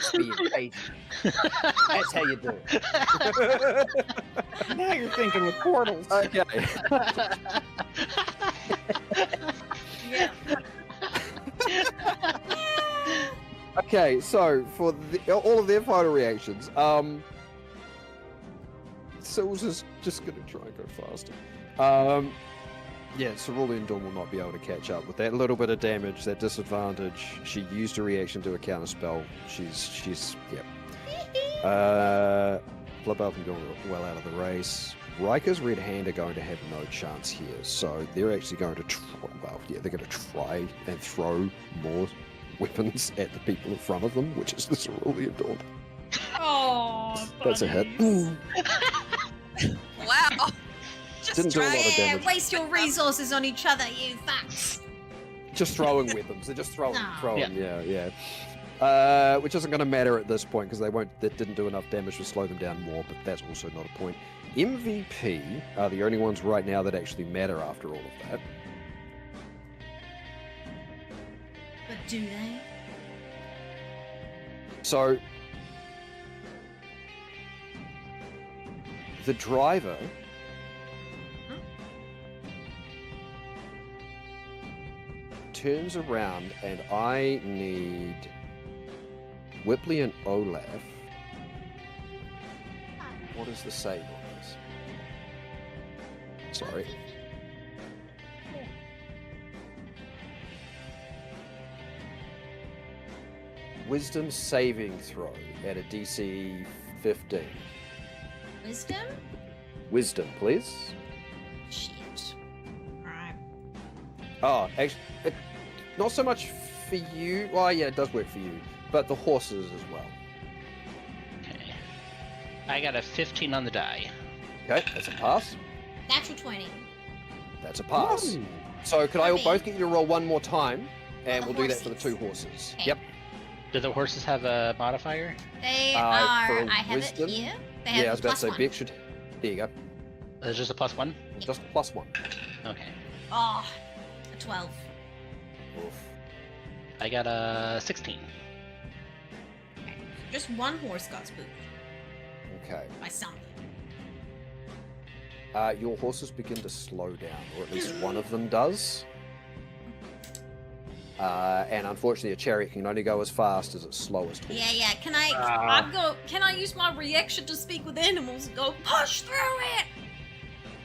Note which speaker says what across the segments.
Speaker 1: speed, baby. That's how you do it.
Speaker 2: Now you're thinking with portals.
Speaker 1: Okay.
Speaker 3: Yeah.
Speaker 1: Okay, so for all of their final reactions, Sil's is just gonna try and go faster. Yeah, Cerulean Dawn will not be able to catch up with that little bit of damage, that disadvantage. She used a reaction to a counter spell. She's yeah. Bloodbath and going well out of the race. Riker's Red Hand are going to have no chance here, so they're actually going to try. Well, yeah, they're going to try and throw more weapons at the people in front of them, which is the Cerulean Dawn.
Speaker 3: Oh,
Speaker 1: That's a hit.
Speaker 4: Wow. Just
Speaker 1: Didn't do a lot of
Speaker 3: Yeah,
Speaker 1: damage.
Speaker 3: waste your resources on each other, you fucks.
Speaker 1: Just throwing weapons. They're just throwing.
Speaker 3: Oh.
Speaker 1: Yeah. Which isn't going to matter at this point because they didn't do enough damage to slow them down more. But that's also not a point. MVP are the only ones right now that actually matter after all of that.
Speaker 3: But do they?
Speaker 1: So the driver turns around, and I need Whipley and Olaf. What is the save on this? Sorry. Wisdom saving throw at a DC 15.
Speaker 3: Wisdom?
Speaker 1: Wisdom, please.
Speaker 3: Shit. Alright.
Speaker 1: Oh, actually, not so much for you. Well, yeah, it does work for you, but the horses as well.
Speaker 5: Okay. I got a 15 on the die.
Speaker 1: Okay, that's a pass.
Speaker 3: Natural 20.
Speaker 1: That's a pass.
Speaker 2: Ooh.
Speaker 1: So could I
Speaker 3: Happy.
Speaker 1: both get you to roll one more time, and
Speaker 3: the
Speaker 1: we'll do that for the
Speaker 3: horses.
Speaker 1: two horses.
Speaker 3: Okay.
Speaker 1: Yep.
Speaker 5: Do the horses have a modifier?
Speaker 3: They
Speaker 1: for
Speaker 3: are. I have
Speaker 1: wisdom?
Speaker 3: it here. They have
Speaker 1: Yeah, I was about to say,
Speaker 3: +1.
Speaker 1: Beck should. There you go.
Speaker 5: It's just a +1?
Speaker 1: Just a +1.
Speaker 5: Okay.
Speaker 3: Oh, a 12.
Speaker 1: Oof.
Speaker 5: I got a 16.
Speaker 3: Okay. Just one horse got spooked
Speaker 1: Okay.
Speaker 3: by something.
Speaker 1: Your horses begin to slow down, or at least one of them does. And unfortunately, a chariot can only go as fast as its slowest horse.
Speaker 3: Yeah. Can I? Can I use my reaction to speak with animals and go push through it?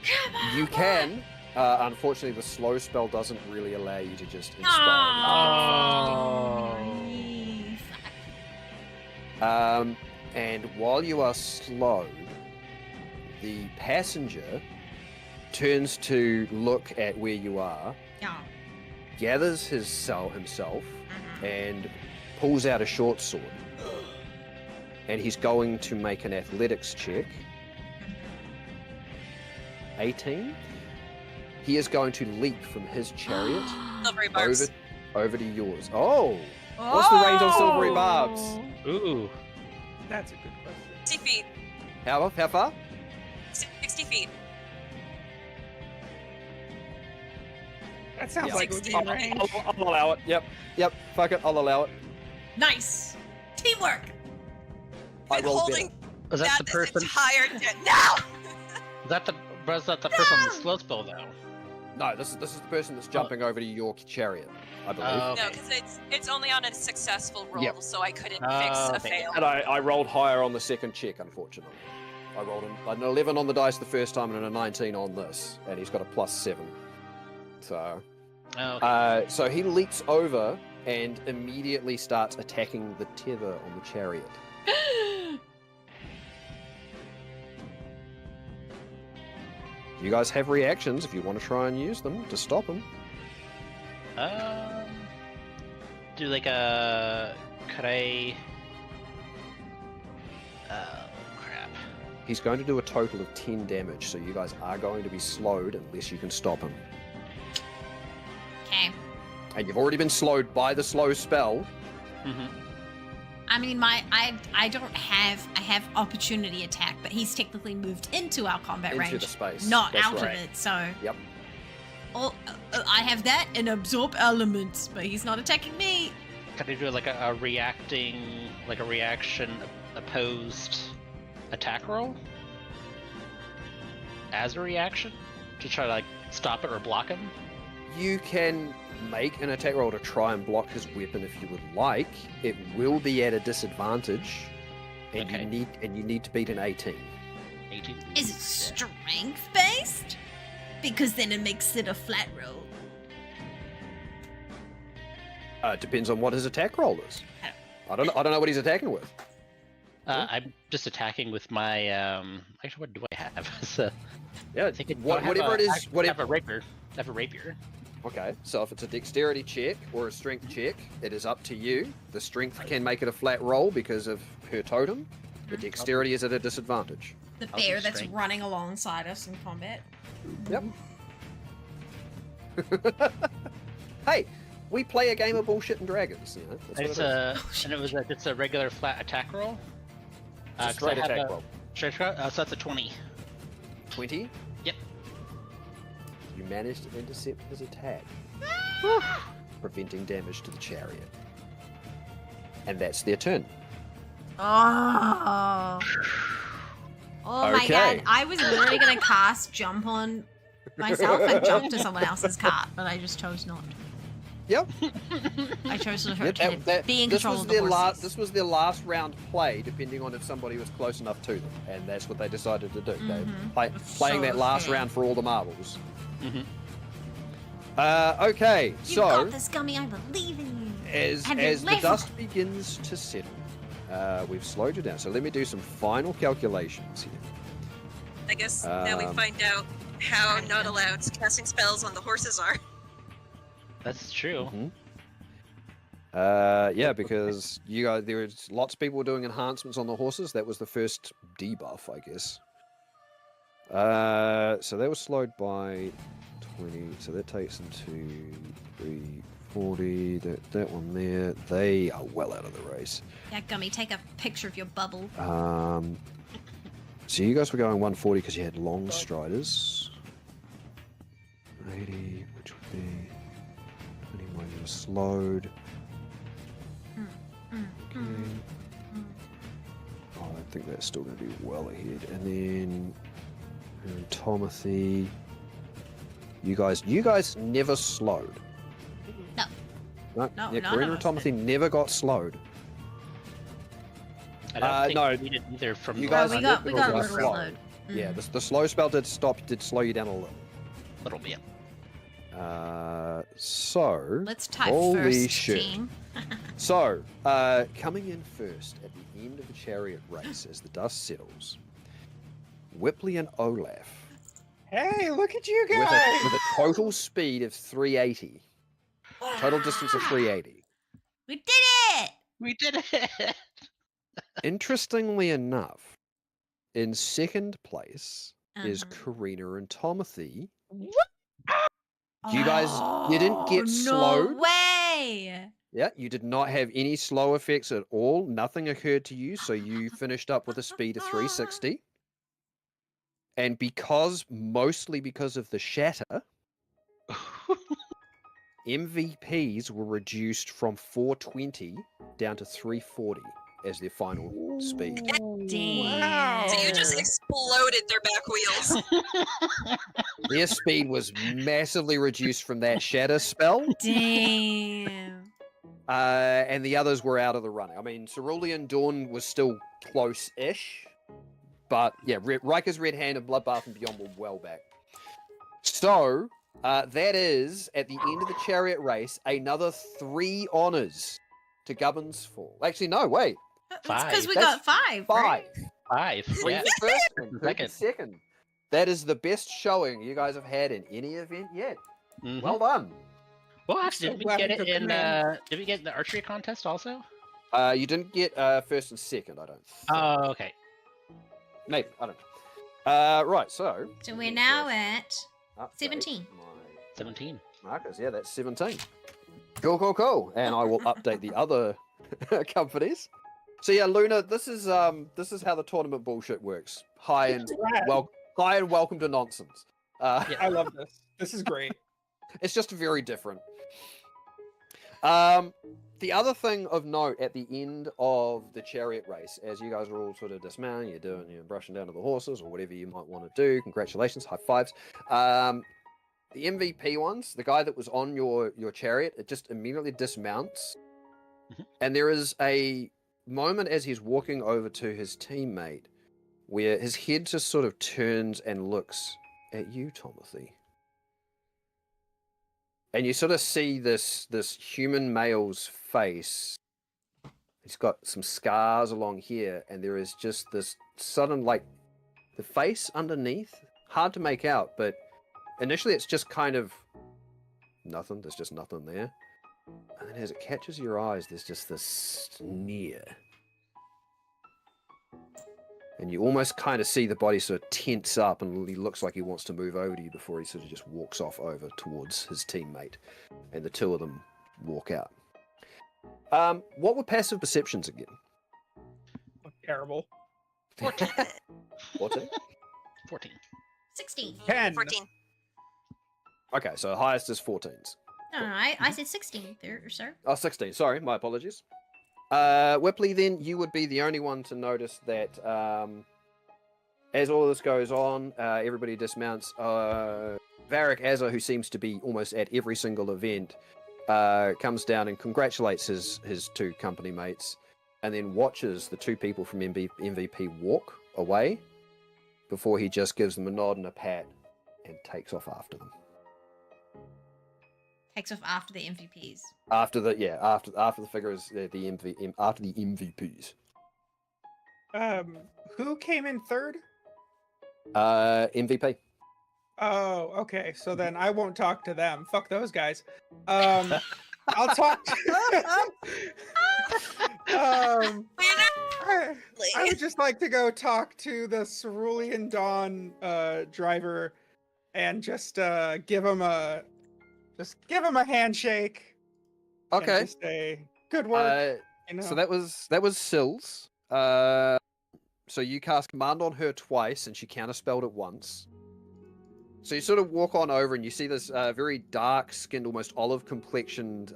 Speaker 3: Come on.
Speaker 1: You can. Unfortunately, the slow spell doesn't really allow you to just inspire.
Speaker 5: Oh.
Speaker 3: Fuck.
Speaker 1: And while you are slowed, the passenger turns to look at where you are,
Speaker 3: Yeah.
Speaker 1: gathers himself, and pulls out a short sword. And he's going to make an athletics check. 18. He is going to leap from his chariot
Speaker 4: Silvery barbs.
Speaker 1: over to yours. Oh! What's the range on silvery barbs?
Speaker 5: Ooh.
Speaker 2: That's a good question.
Speaker 4: 60 feet.
Speaker 1: How far?
Speaker 4: 60 feet.
Speaker 2: That sounds
Speaker 1: Yeah.
Speaker 2: like it would be
Speaker 4: 60.
Speaker 2: in range.
Speaker 1: I'll allow it. Yep. Fuck it. I'll allow it.
Speaker 3: Nice. Teamwork.
Speaker 1: I
Speaker 4: Been
Speaker 1: rolled
Speaker 4: holding
Speaker 5: Was that
Speaker 4: that
Speaker 5: the
Speaker 4: this
Speaker 5: person?
Speaker 4: entire no!
Speaker 5: Was that the person on the slow spell though?
Speaker 1: better. No, this is the person that's jumping over to your chariot, I believe.
Speaker 5: Oh.
Speaker 4: No,
Speaker 5: Okay.
Speaker 4: because it's only on a successful roll,
Speaker 1: Yep.
Speaker 4: so I couldn't
Speaker 5: Oh,
Speaker 4: fix a
Speaker 5: okay.
Speaker 4: fail.
Speaker 1: And I rolled higher on the second check, unfortunately. I rolled an 11 on the dice the first time and a 19 on this, and he's got a +7. So,
Speaker 5: Oh, okay.
Speaker 1: so he leaps over and immediately starts attacking the tether on the chariot. You guys have reactions if you want to try and use them to stop him.
Speaker 5: Do like a... Could I... Oh, crap.
Speaker 1: He's going to do a total of 10 damage, so you guys are going to be slowed unless you can stop him.
Speaker 3: Okay.
Speaker 1: And you've already been slowed by the slow spell.
Speaker 5: Mm-hmm.
Speaker 3: I mean, I have opportunity attack, but he's technically moved into our combat
Speaker 1: Into
Speaker 3: range,
Speaker 1: the space.
Speaker 3: not
Speaker 1: That's
Speaker 3: out
Speaker 1: right.
Speaker 3: of it. So.
Speaker 1: Yep.
Speaker 3: Oh, I have that and absorb elements, but he's not attacking me.
Speaker 5: Can I do like a reaction opposed attack roll as a reaction to try to like stop it or block him?
Speaker 1: You can make an attack roll to try and block his weapon if you would like. It will be at a disadvantage, and
Speaker 5: Okay.
Speaker 1: you need to beat an 18.
Speaker 5: 18.
Speaker 3: Is it strength based? Because then it makes it a flat roll.
Speaker 1: It depends on what his attack roll is. I don't know what he's attacking with.
Speaker 5: I'm just attacking with my actually, what do I have? So,
Speaker 1: Yeah,
Speaker 5: I think
Speaker 1: whatever it is,
Speaker 5: I have a rapier. I have a rapier.
Speaker 1: Okay, so if it's a dexterity check or a strength check, it is up to you. The strength can make it a flat roll because of her totem. The dexterity is at a disadvantage.
Speaker 3: The
Speaker 5: I'll do
Speaker 3: bear that's
Speaker 5: strength.
Speaker 3: running alongside us in combat.
Speaker 1: Yep. Hey, we play a game of bullshit and dragons. You know, that's
Speaker 5: It's
Speaker 1: what it is.
Speaker 5: and it was it's a regular flat attack roll.
Speaker 1: It's a
Speaker 5: 'Cause I
Speaker 1: straight
Speaker 5: have
Speaker 1: attack
Speaker 5: a-
Speaker 1: roll.
Speaker 5: Straight roll. So that's a 20.
Speaker 1: 20.
Speaker 5: Yep.
Speaker 1: You managed to intercept his attack, preventing damage to the chariot. And that's their turn.
Speaker 3: Oh. Oh my
Speaker 1: Okay.
Speaker 3: god. I was literally gonna cast jump on myself and jump to someone else's cart, but I just chose not.
Speaker 1: Yep.
Speaker 3: I chose to
Speaker 1: Yeah,
Speaker 3: be in
Speaker 1: this
Speaker 3: control
Speaker 1: was
Speaker 3: of the
Speaker 1: their
Speaker 3: horses.
Speaker 1: This was their last round play, depending on if somebody was close enough to them, and that's what they decided to do.
Speaker 3: Mhm.
Speaker 1: They playing
Speaker 3: So
Speaker 1: that last
Speaker 3: fair.
Speaker 1: round for all the marbles.
Speaker 5: Mm-hmm.
Speaker 1: Okay,
Speaker 3: You've
Speaker 1: so
Speaker 3: got this, Gummy. I believe in you.
Speaker 1: as
Speaker 3: Have you
Speaker 1: the
Speaker 3: leveled?
Speaker 1: dust begins to settle, we've slowed you down. So let me do some final calculations here.
Speaker 4: I guess now we
Speaker 1: Um,
Speaker 4: find out how not allowed casting spells on the horses are.
Speaker 5: That's true.
Speaker 1: Mhm. Yeah, because there was lots of people doing enhancements on the horses. That was the first debuff, I guess. So that was slowed by 20. So that takes them to 340. That one there. They are well out of the race.
Speaker 3: Yeah, Gummy, take a picture of your bubble.
Speaker 1: So you guys were going 140 because you had long striders. 80, which would be 21. You were slowed. Okay. Oh, I think that's still going to be well ahead. And then Tomothy. You guys never slowed.
Speaker 3: No.
Speaker 1: No,
Speaker 3: No,
Speaker 1: yeah,
Speaker 3: none
Speaker 1: Karina
Speaker 3: of
Speaker 1: and
Speaker 3: us
Speaker 1: Tomothy never got slowed.
Speaker 5: I don't think
Speaker 1: no,
Speaker 5: we needed either from
Speaker 1: you
Speaker 5: the
Speaker 1: guys
Speaker 3: we
Speaker 5: last
Speaker 3: got a
Speaker 1: got
Speaker 3: little
Speaker 1: slow.
Speaker 3: slowed.
Speaker 1: Yeah,
Speaker 3: Mhm.
Speaker 1: the slow spell did slow you down a little.
Speaker 5: little bit.
Speaker 1: So
Speaker 3: Let's type
Speaker 1: holy
Speaker 3: first,
Speaker 1: shit.
Speaker 3: team.
Speaker 1: So, coming in first at the end of the chariot race as the dust settles, Whipley and Olaf
Speaker 2: Hey, look at you
Speaker 1: with
Speaker 2: guys!
Speaker 1: a total speed of 380, total distance of 380.
Speaker 3: We did it!
Speaker 5: We did it.
Speaker 1: Interestingly enough, in second place is
Speaker 3: Uh-huh.
Speaker 1: Karina and Tomothy. You guys, you didn't get
Speaker 3: Oh,
Speaker 1: slowed.
Speaker 3: No way!
Speaker 1: Yeah, you did not have any slow effects at all. Nothing occurred to you, so you finished up with a speed of 360. And mostly because of the shatter, MVPs were reduced from 420 down to 340 as their final speed.
Speaker 3: Damn.
Speaker 4: So you just exploded their back wheels.
Speaker 1: Their speed was massively reduced from that shatter spell,
Speaker 3: Damn.
Speaker 1: and the others were out of the running. I mean, Cerulean Dawn was still close-ish, but yeah, Riker's Red Hand and Bloodbath and Beyond were well back. So, that is, at the end of the chariot race, another 3 honors to Gubbins Fall. Actually, no, wait.
Speaker 3: That's
Speaker 5: Five.
Speaker 3: because we
Speaker 1: That's
Speaker 3: got 5.
Speaker 1: 5.
Speaker 3: Right?
Speaker 5: 5.
Speaker 1: 3
Speaker 5: Yeah.
Speaker 1: for first and 2 for
Speaker 5: Second.
Speaker 1: second. That is the best showing you guys have had in any event yet.
Speaker 5: Mhm.
Speaker 1: Well done.
Speaker 5: Well,
Speaker 2: I'm
Speaker 5: actually,
Speaker 2: so
Speaker 5: did we
Speaker 2: glad
Speaker 5: get
Speaker 2: I
Speaker 5: it
Speaker 2: took
Speaker 5: in?
Speaker 2: command.
Speaker 5: Did we get in the archery contest also?
Speaker 1: You didn't get first and second, I don't think.
Speaker 5: Oh, okay.
Speaker 1: Maybe, I don't know. Right, so...
Speaker 3: So we're now at
Speaker 1: update
Speaker 3: 17.
Speaker 1: my
Speaker 5: 17.
Speaker 1: markers. Yeah, that's 17. Cool. And I will update the other companies. So yeah, Luna, this is how the tournament bullshit works. Hi and welcome to nonsense.
Speaker 2: I love this. This is great.
Speaker 1: It's just very different. The other thing of note at the end of the chariot race, as you guys are all sort of dismounting, you're brushing down to the horses or whatever you might want to do. Congratulations, high fives. The MVP ones, the guy that was on your chariot, it just immediately dismounts, and there is a moment as he's walking over to his teammate where his head just sort of turns and looks at you, Timothy. And you sort of see this human male's face. He's got some scars along here, and there is just this sudden, like, the face underneath. Hard to make out, but initially it's just kind of nothing. There's just nothing there. And then as it catches your eyes, there's just this sneer. And you almost kind of see the body sort of tense up, and he looks like he wants to move over to you before he sort of just walks off over towards his teammate. And the two of them walk out. What were passive perceptions again?
Speaker 2: Terrible.
Speaker 3: 14.
Speaker 1: 14?
Speaker 5: 14.
Speaker 3: 16.
Speaker 2: 10.
Speaker 4: 14.
Speaker 1: Okay, so highest is 14s.
Speaker 3: No, I said 16 there, sir.
Speaker 1: Oh, 16. Sorry, my apologies. Whipley, then, you would be the only one to notice that as all of this goes on, everybody dismounts. Varric Azza, who seems to be almost at every single event, comes down and congratulates his two company mates, and then watches the two people from MVP walk away before he just gives them a nod and a pat and takes off after them.
Speaker 3: Takes off after the MVPs.
Speaker 1: After the figures, after the MVPs.
Speaker 2: Who came in third?
Speaker 1: MVP.
Speaker 2: Oh, okay. So then I won't talk to them. Fuck those guys. I'll talk. I would just like to go talk to the Cerulean Dawn driver, and just give him a handshake.
Speaker 1: Okay.
Speaker 2: And just say good work.
Speaker 1: So that was Sills. So you cast command on her twice, and she counterspelled it once. So you sort of walk on over, and you see this very dark-skinned, almost olive-complexioned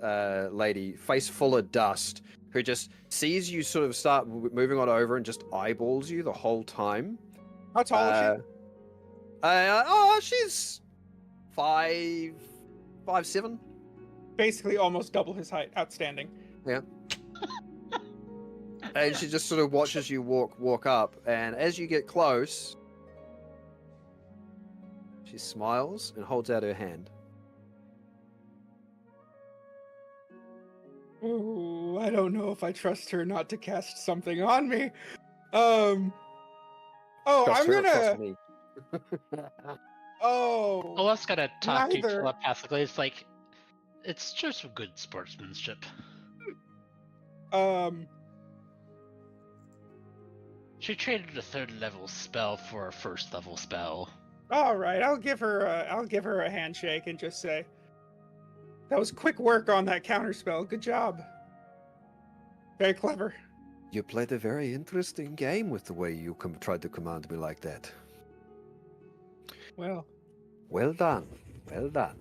Speaker 1: lady, face full of dust, who just sees you sort of start moving on over and just eyeballs you the whole time.
Speaker 2: How tall is she?
Speaker 1: She's 5'7".
Speaker 2: Basically, almost double his height. Outstanding.
Speaker 1: Yeah. And she just sort of watches you walk up, and as you get close, she smiles and holds out her hand.
Speaker 2: Ooh, I don't know if I trust her not to cast something on me. I'm gonna.
Speaker 1: Me.
Speaker 2: Oh.
Speaker 5: Well, us gotta talk to you
Speaker 2: Neither.
Speaker 5: telepathically. It's like, it's just good sportsmanship. She traded a 3rd level spell for a 1st level spell.
Speaker 2: All right, I'll give her a handshake and just say, that was quick work on that counterspell. Good job. Very clever.
Speaker 1: You played a very interesting game with the way you tried to command me like that.
Speaker 2: Well,
Speaker 1: Well done. Well done.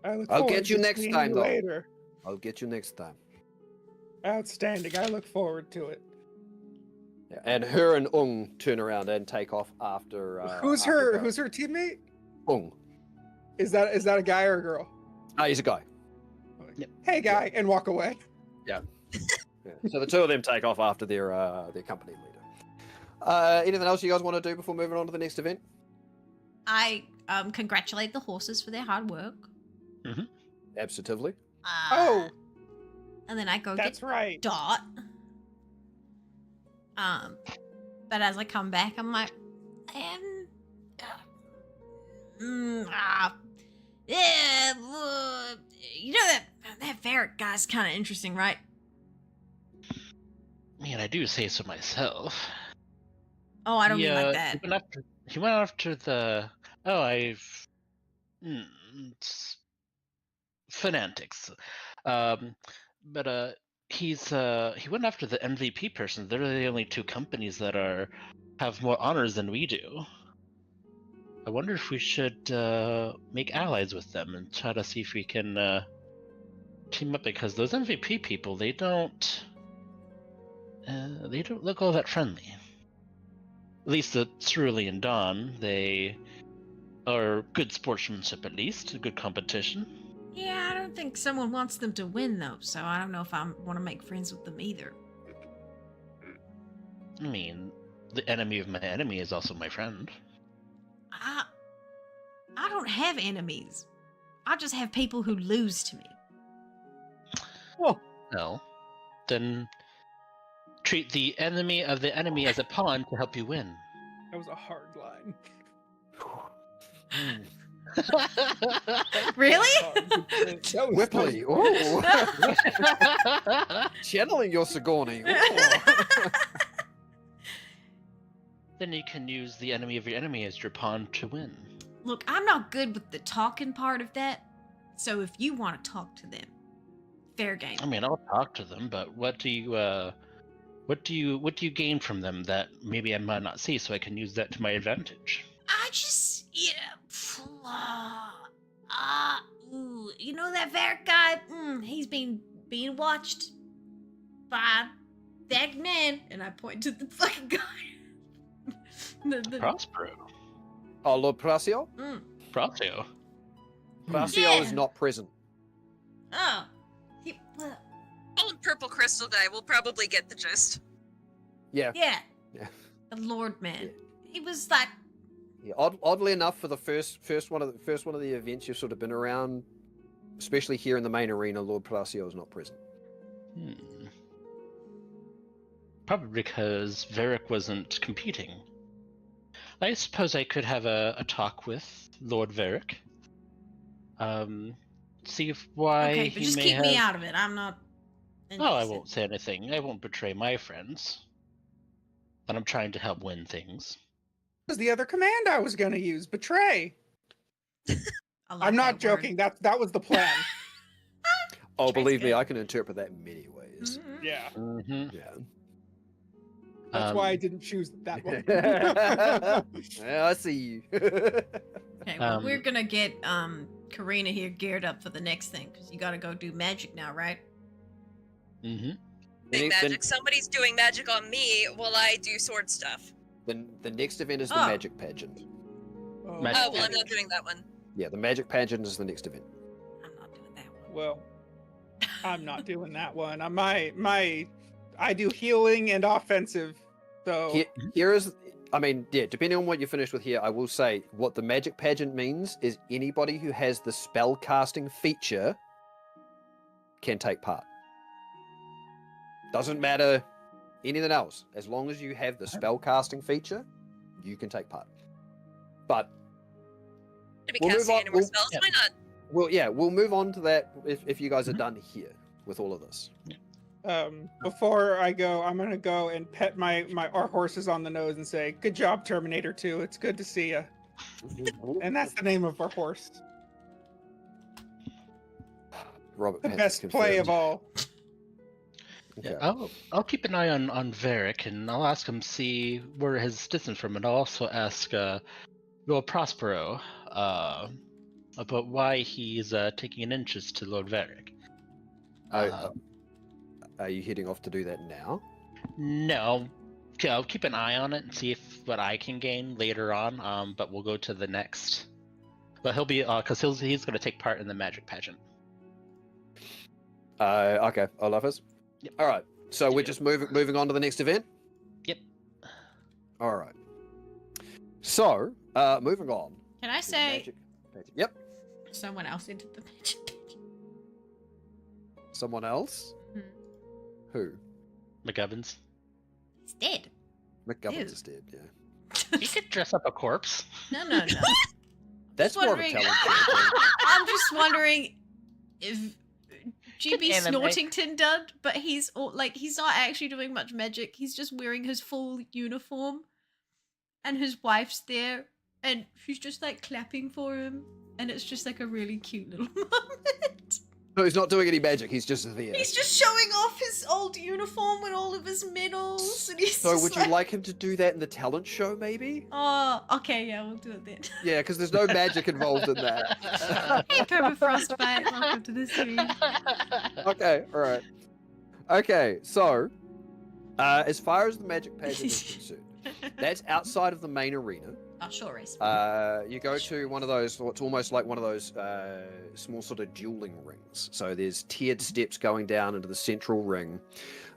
Speaker 2: I'll
Speaker 1: I'll get you next time, though.
Speaker 2: later.
Speaker 1: I'll get you next time.
Speaker 2: Outstanding. I look forward to it.
Speaker 1: Yeah, and her and Ung turn around and take off after.
Speaker 2: Who's
Speaker 1: after
Speaker 2: her teammate?
Speaker 1: Ung.
Speaker 2: Is that a guy or a girl?
Speaker 1: He's a guy.
Speaker 2: Hey, guy, and walk away.
Speaker 1: Yeah. So the two of them take off after their company leader. Anything else you guys want to do before moving on to the next event?
Speaker 3: I congratulate the horses for their hard work.
Speaker 1: Absolutely.
Speaker 2: Oh,
Speaker 3: And then I go
Speaker 2: that's
Speaker 3: get
Speaker 2: right.
Speaker 3: Dot. But as I come back, I'm like, yeah, you know that Varric guy's kind of interesting, right?
Speaker 5: Man, I do say so myself.
Speaker 3: Oh, I don't mean like that.
Speaker 5: He went after the. It's Fanatics. But he went after the MVP person. They're the only two companies that have more honors than we do. I wonder if we should make allies with them and try to see if we can team up because those MVP people, they don't look all that friendly. At least the Cerulean Dawn, they are good sportsmanship at least, good competition.
Speaker 3: Yeah, I don't think someone wants them to win though, so I don't know if I want to make friends with them either.
Speaker 5: I mean, the enemy of my enemy is also my friend.
Speaker 3: I don't have enemies. I just have people who lose to me.
Speaker 5: Well, then treat the enemy of the enemy as a pawn to help you win.
Speaker 2: That was a hard line.
Speaker 3: Really?
Speaker 1: Whipley. Oh. Channeling your Sigourney. Oh.
Speaker 5: Then you can use the enemy of your enemy as your pawn to win.
Speaker 3: Look, I'm not good with the talking part of that, so if you want to talk to them, fair game.
Speaker 5: I mean, I'll talk to them, but what do you gain from them that maybe I might not see, so I can use that to my advantage?
Speaker 3: I just, you know that Varric guy? He's being watched by that man, and I point to the fucking guy.
Speaker 5: Prospero.
Speaker 1: Oh, Lord Palacio?
Speaker 5: Palacio.
Speaker 1: Palacio is not present.
Speaker 3: Oh.
Speaker 4: Old purple crystal guy will probably get the gist.
Speaker 1: Yeah.
Speaker 3: Yeah.
Speaker 1: Yeah.
Speaker 3: The Lord man.
Speaker 1: Yeah.
Speaker 3: He was like,
Speaker 1: Yeah, oddly enough, for the first one of the events you've sort of been around, especially here in the main arena, Lord Palacio is not present.
Speaker 5: Probably because Varric wasn't competing. I suppose I could have a talk with Lord Varric. See if why
Speaker 3: okay, but
Speaker 5: he
Speaker 3: just
Speaker 5: may
Speaker 3: keep
Speaker 5: have...
Speaker 3: me out of it. I'm not.
Speaker 5: No, I
Speaker 3: interested.
Speaker 5: won't say anything. I won't betray my friends. But I'm trying to help win things.
Speaker 2: That was the other command I was going to use. Betray.
Speaker 3: I like
Speaker 2: I'm not
Speaker 3: that word.
Speaker 2: joking. That was the plan.
Speaker 1: Oh,
Speaker 3: Betray's
Speaker 1: believe me,
Speaker 3: good.
Speaker 1: I can interpret that in many ways.
Speaker 3: Mhm.
Speaker 2: Yeah.
Speaker 5: Mm-hmm.
Speaker 1: Yeah.
Speaker 2: That's why I didn't choose that one.
Speaker 1: Yeah, I see you.
Speaker 3: Okay, well, we're
Speaker 5: Um,
Speaker 3: gonna get Karina here geared up for the next thing because you gotta go do magic now, right?
Speaker 5: Mm-hmm.
Speaker 4: Big
Speaker 1: Then-
Speaker 4: magic. Somebody's doing magic on me while I do sword stuff.
Speaker 1: Then the next event is the
Speaker 3: Oh.
Speaker 1: magic pageant.
Speaker 2: Oh,
Speaker 5: Magic
Speaker 4: Oh, well, I'm
Speaker 5: pageant.
Speaker 4: not doing that one.
Speaker 1: Yeah, the magic pageant is the next event.
Speaker 3: I'm not doing that one.
Speaker 2: Well, I'm not doing that one. I do healing and offensive. So
Speaker 1: Here is, I mean, yeah, depending on what you finish with here, I will say what the magic pageant means is anybody who has the spell casting feature can take part. Doesn't matter anything else. As long as you have the spell casting feature, you can take part. But
Speaker 4: To be
Speaker 1: We'll move
Speaker 4: casting
Speaker 1: on-
Speaker 4: any more
Speaker 1: we'll-
Speaker 4: spells?
Speaker 5: yeah.
Speaker 4: Why not?
Speaker 1: we'll move on to that if you guys are
Speaker 5: Mhm.
Speaker 1: done here with all of this.
Speaker 2: before I go, I'm gonna go and pet our horses on the nose and say, "Good job, Terminator 2. It's good to see you." And that's the name of our horse.
Speaker 1: Robert
Speaker 2: The
Speaker 1: Pattinson
Speaker 2: best play of
Speaker 1: confirmed.
Speaker 2: all.
Speaker 1: Okay.
Speaker 5: Yeah, I'll keep an eye on Varric, and I'll ask him see where his distance from it. I'll also ask Lord Prospero about why he's taking an interest to Lord Varric.
Speaker 1: Are you heading off to do that now?
Speaker 5: No, I'll keep an eye on it and see if what I can gain later on. But we'll go to the next. But he'll be because he's going to take part in the magic pageant.
Speaker 1: Okay, I love us.
Speaker 5: Yep.
Speaker 1: All right, so we're
Speaker 5: Yep.
Speaker 1: just moving on to the next event.
Speaker 5: Yep.
Speaker 1: All right. So, moving on.
Speaker 3: Can I
Speaker 1: to the
Speaker 3: say
Speaker 1: magic pageant. Yep.
Speaker 3: someone else into the magic?
Speaker 1: Someone else.
Speaker 3: Mhm.
Speaker 1: Who?
Speaker 5: McGovern's.
Speaker 3: He's dead.
Speaker 1: McGovern
Speaker 3: Ew.
Speaker 1: is dead. Yeah.
Speaker 5: You could dress up a corpse.
Speaker 3: No, no, no.
Speaker 1: That's more of a
Speaker 3: wondering-
Speaker 1: talent. thing.
Speaker 3: I'm just wondering if GB
Speaker 5: Anime.
Speaker 3: Snortington did, but he's he's not actually doing much magic. He's just wearing his full uniform, and his wife's there, and she's just like clapping for him, and it's just like a really cute little moment.
Speaker 1: No, he's not doing any magic. He's just there.
Speaker 3: He's just showing off his old uniform and all of his medals, and he's
Speaker 1: So
Speaker 3: just
Speaker 1: would you like him to do that in the talent show, maybe?
Speaker 3: Oh, okay, yeah, we'll do it then.
Speaker 1: Yeah, because there's no magic involved in that.
Speaker 3: Hey, Permafrostbite, welcome to the stream.
Speaker 1: Okay, all right. Okay, so as far as the magic pageant is concerned, that's outside of the main arena.
Speaker 3: Oh, sure, race.
Speaker 1: You go to one of those, what's almost like one of those small sort of dueling rings. So there's tiered steps going down into the central ring,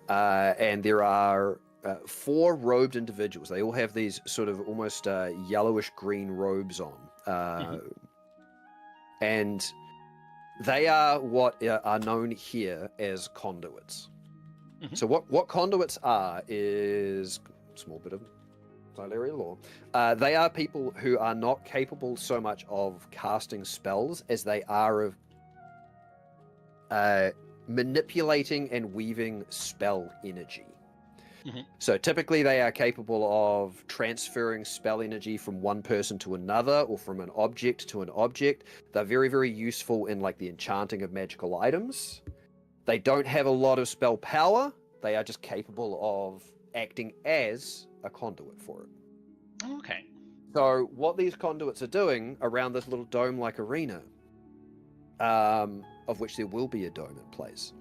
Speaker 1: and there are 4 robed individuals. They all have these sort of almost yellowish green robes on, and they are what are known here as conduits. So what conduits are is a small bit of Sileria lore. They are people who are not capable so much of casting spells as they are of manipulating and weaving spell energy. So typically they are capable of transferring spell energy from one person to another or from an object to an object. They're very, very useful in like the enchanting of magical items. They don't have a lot of spell power. They are just capable of acting as a conduit for it.
Speaker 5: Okay.
Speaker 1: So what these conduits are doing around this little dome-like arena, of which there will be a dome in place,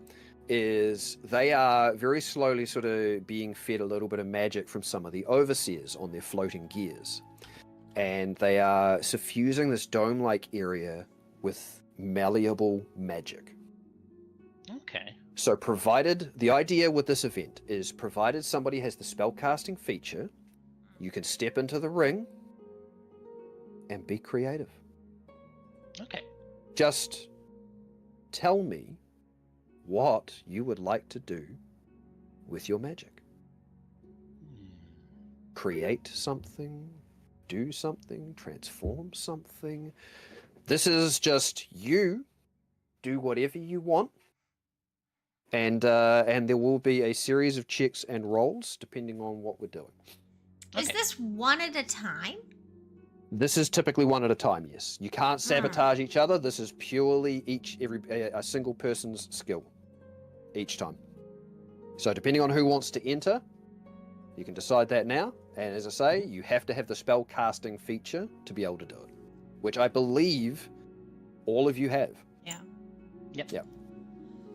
Speaker 1: is they are very slowly sort of being fed a little bit of magic from some of the overseers on their floating gears. And they are suffusing this dome-like area with malleable magic.
Speaker 5: Okay.
Speaker 1: So the idea with this event is provided somebody has the spellcasting feature, you can step into the ring and be creative.
Speaker 5: Okay.
Speaker 1: Just tell me what you would like to do with your magic. Create something, do something, transform something. This is just you do whatever you want. And there will be a series of checks and rolls depending on what we're doing.
Speaker 3: Is this one at a time?
Speaker 1: This is typically one at a time, yes. You can't sabotage each other. This is purely a single person's skill each time. So depending on who wants to enter, you can decide that now. And as I say, you have to have the spell casting feature to be able to do it, which I believe all of you have.
Speaker 3: Yeah.
Speaker 5: Yep.
Speaker 1: Yep.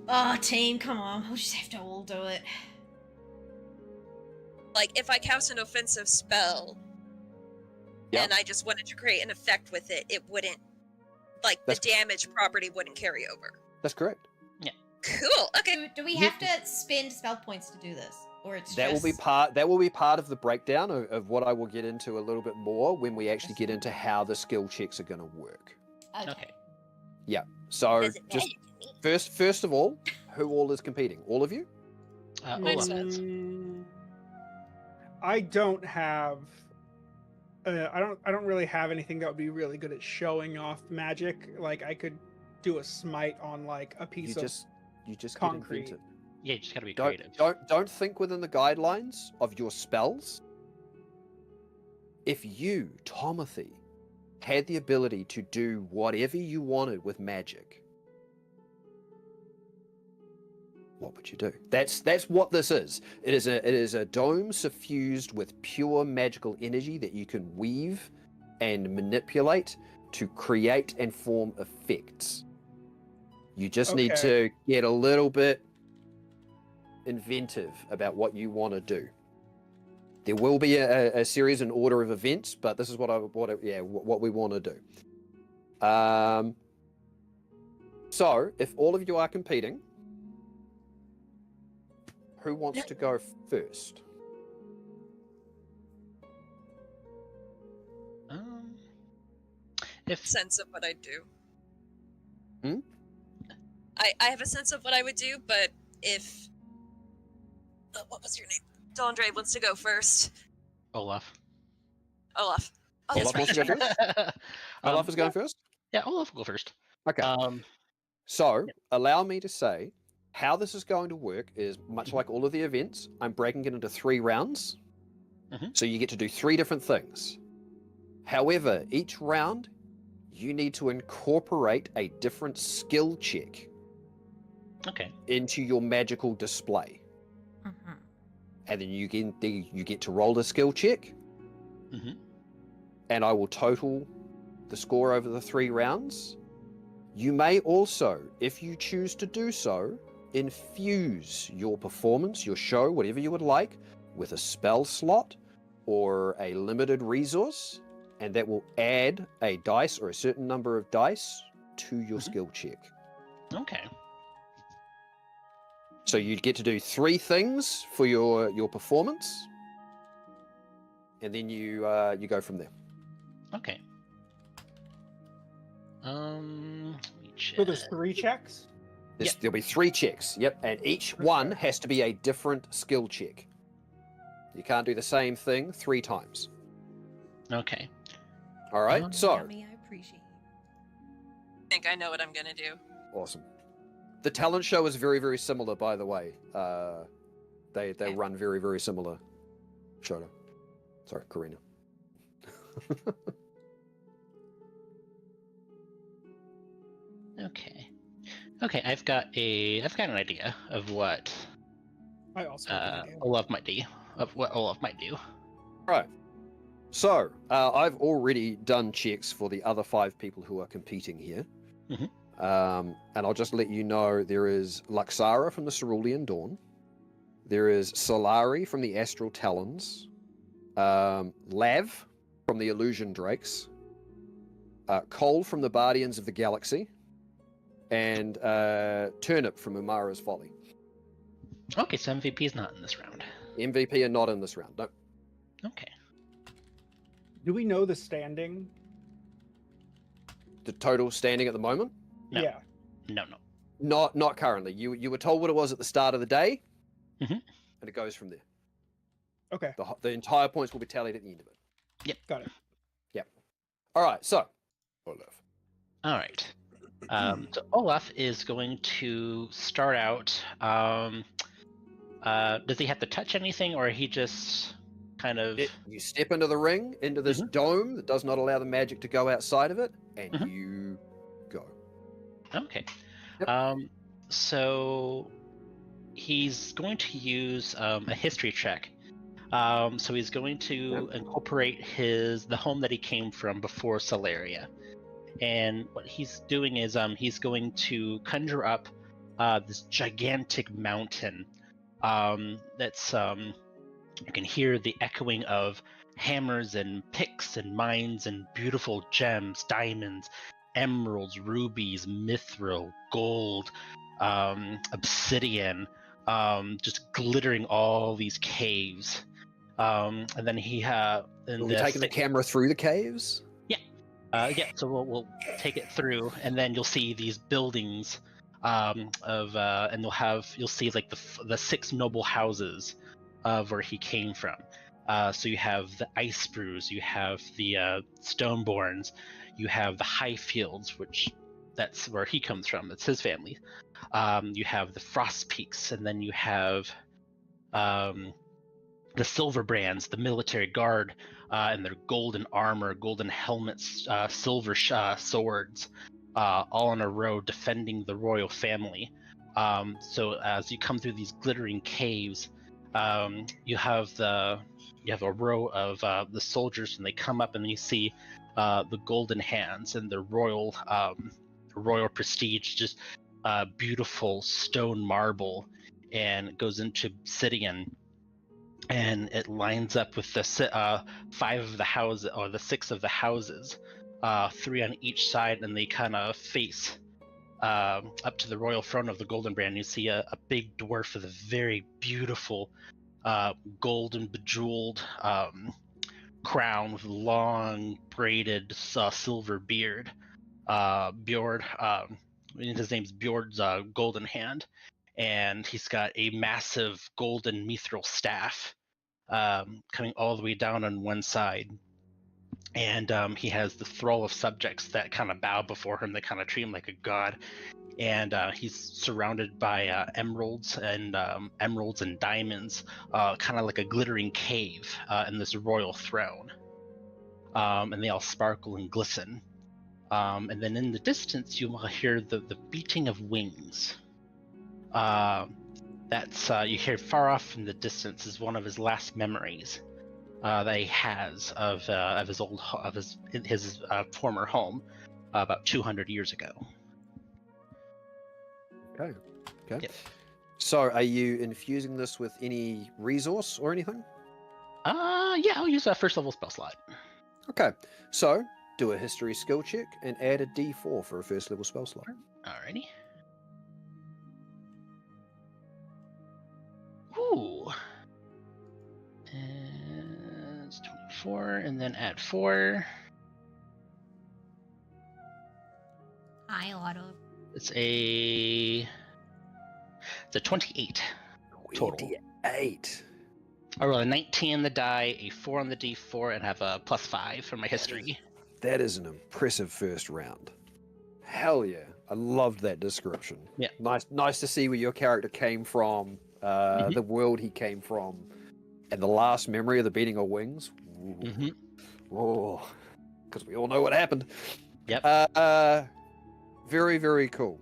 Speaker 3: Oh, team, come on. We'll just have to all do it.
Speaker 4: Like, if I cast an offensive spell, and I just wanted to create an effect with it, it wouldn't, like, the damage property wouldn't carry over.
Speaker 1: That's correct.
Speaker 4: Cool. Okay.
Speaker 3: Do we have to spend spell points to do this, or it's
Speaker 1: That
Speaker 3: just...
Speaker 1: will be part of the breakdown of what I will get into a little bit more when we actually get into how the skill checks are going to work.
Speaker 3: Okay.
Speaker 1: Yeah. So
Speaker 4: Does it
Speaker 1: just
Speaker 4: matter?
Speaker 1: first of all, who all is competing? All of you?
Speaker 5: Olaf.
Speaker 2: I don't have. I don't really have anything that would be really good at showing off magic. Like I could do a smite on like a piece of
Speaker 1: You just
Speaker 2: concrete.
Speaker 1: Get inventive.
Speaker 5: Yeah, you just gotta be creative.
Speaker 1: Don't think within the guidelines of your spells. If you, Tomothy, had the ability to do whatever you wanted with magic, what would you do? That's what this is. It is a dome suffused with pure magical energy that you can weave and manipulate to create and form effects. You just need to get a little bit inventive about what you want to do. There will be a series and order of events, but this is what we want to do. So, if all of you are competing, who wants to go first?
Speaker 5: If
Speaker 4: Sense of what I'd do.
Speaker 1: Hmm?
Speaker 4: I have a sense of what I would do, but if what was your name? Dondre wants to go first.
Speaker 5: Olaf.
Speaker 4: Olaf. Oh, that's
Speaker 1: Olaf wants to go first? Olaf is going first?
Speaker 5: Yeah, Olaf will go first.
Speaker 1: Okay. So, allow me to say how this is going to work is much like all of the events. I'm breaking it into 3 rounds. So you get to do 3 different things. However, each round, you need to incorporate a different skill check
Speaker 5: Okay.
Speaker 1: into your magical display.
Speaker 3: Mhm.
Speaker 1: And then you get to roll a skill check,
Speaker 5: Mm-hmm.
Speaker 1: and I will total the score over the 3 rounds. You may also, if you choose to do so, infuse your performance, your show, whatever you would like, with a spell slot or a limited resource, and that will add a dice or a certain number of dice to your skill check.
Speaker 5: Okay.
Speaker 1: So you get to do 3 things for your performance, and then you go from there.
Speaker 5: Okay. Let me
Speaker 2: So there's
Speaker 5: check.
Speaker 2: 3 checks.
Speaker 5: Yeah.
Speaker 1: There'll be 3 checks, yep, and each one has to be a different skill check. You can't do the same thing 3 times.
Speaker 5: Okay.
Speaker 1: All right, so
Speaker 3: Yummy, I appreciate you.
Speaker 4: I think I know what I'm gonna do.
Speaker 1: awesome. The talent show is very, very similar, by the way. They
Speaker 4: Okay.
Speaker 1: run very, very similar. Shona. Sorry, Karina.
Speaker 5: Okay. Okay, I've got an idea of what
Speaker 2: I also have an idea.
Speaker 5: Olaf might do.
Speaker 1: Right. So, I've already done checks for the other 5 people who are competing here.
Speaker 5: Mhm.
Speaker 1: And I'll just let you know there is Luxara from the Cerulean Dawn. There is Solari from the Astral Talons. Lav from the Illusion Drakes. Cole from the Guardians of the Galaxy. And Turnip from Umara's Folly.
Speaker 5: Okay, so MVP is not in this round.
Speaker 1: MVP are not in this round. No.
Speaker 5: Okay.
Speaker 2: Do we know the standing?
Speaker 1: The total standing at the moment?
Speaker 5: No.
Speaker 2: Yeah.
Speaker 5: No.
Speaker 1: Not currently. You were told what it was at the start of the day,
Speaker 5: Mhm.
Speaker 1: and it goes from there.
Speaker 2: Okay.
Speaker 1: The entire points will be tallied at the end of it.
Speaker 2: Got it.
Speaker 1: Yep. All right. So, Olaf.
Speaker 5: All right. So Olaf is going to start out. Does he have to touch anything, or he just kind of?
Speaker 1: You step into the ring, into this dome that does not allow the magic to go outside of it, and you go.
Speaker 5: Okay.
Speaker 1: Yep.
Speaker 5: So he's going to use a history check. So he's going to incorporate the home that he came from before Solaria. And what he's doing is he's going to conjure up this gigantic mountain that's you can hear the echoing of hammers and picks and mines and beautiful gems, diamonds, emeralds, rubies, mithril, gold, obsidian, just glittering all these caves. And then he
Speaker 1: Are we taking the camera through the caves?
Speaker 5: Yeah, so we'll take it through, and then you'll see these buildings and you'll see like the 6 noble houses of where he came from. So you have the Ice Brews, you have the Stoneborns, you have the Highfields, which that's where he comes from. It's his family. You have the Frost Peaks, and then you have the Silver Brands, the military guard, and their golden armor, golden helmets, silver swords, all in a row defending the royal family. So as you come through these glittering caves, you have a row of the soldiers, and they come up, and you see the golden hands and the royal prestige, just beautiful stone marble, and it goes into obsidian. And it lines up with the 5 of the houses, or the 6 of the houses, 3 on each side, and they kind of face up to the royal throne of the Golden Brand. You see a big dwarf with a very beautiful golden bejeweled crown with long braided silver beard. Bjord, his name's Bjord's Golden Hand, and he's got a massive golden mithril staff coming all the way down on one side. And he has the thrall of subjects that kind of bow before him. They kind of treat him like a god. And he's surrounded by emeralds and diamonds, kind of like a glittering cave in this royal throne. And they all sparkle and glisten. And then in the distance, you will hear the beating of wings. That's you hear far off in the distance is one of his last memories that he has of his former home about 200 years ago.
Speaker 1: Okay.
Speaker 5: Yep.
Speaker 1: So, are you infusing this with any resource or anything?
Speaker 5: Yeah, I'll use that first level spell slot.
Speaker 1: Okay. So, do a history skill check and add a D4 for a first level spell slot.
Speaker 5: Alrighty. Ooh. And it's 24, and then add 4.
Speaker 3: Hi, Otto.
Speaker 5: It's a 28 total.
Speaker 1: 28.
Speaker 5: I roll a 19 on the die, a 4 on the D4, and have a +5 for my history.
Speaker 1: That is an impressive first round. Hell yeah. I loved that description.
Speaker 5: Yeah.
Speaker 1: Nice to see where your character came from, the world he came from, and the last memory of the beating of wings. Oh, because we all know what happened.
Speaker 5: Yep.
Speaker 1: Very, very cool.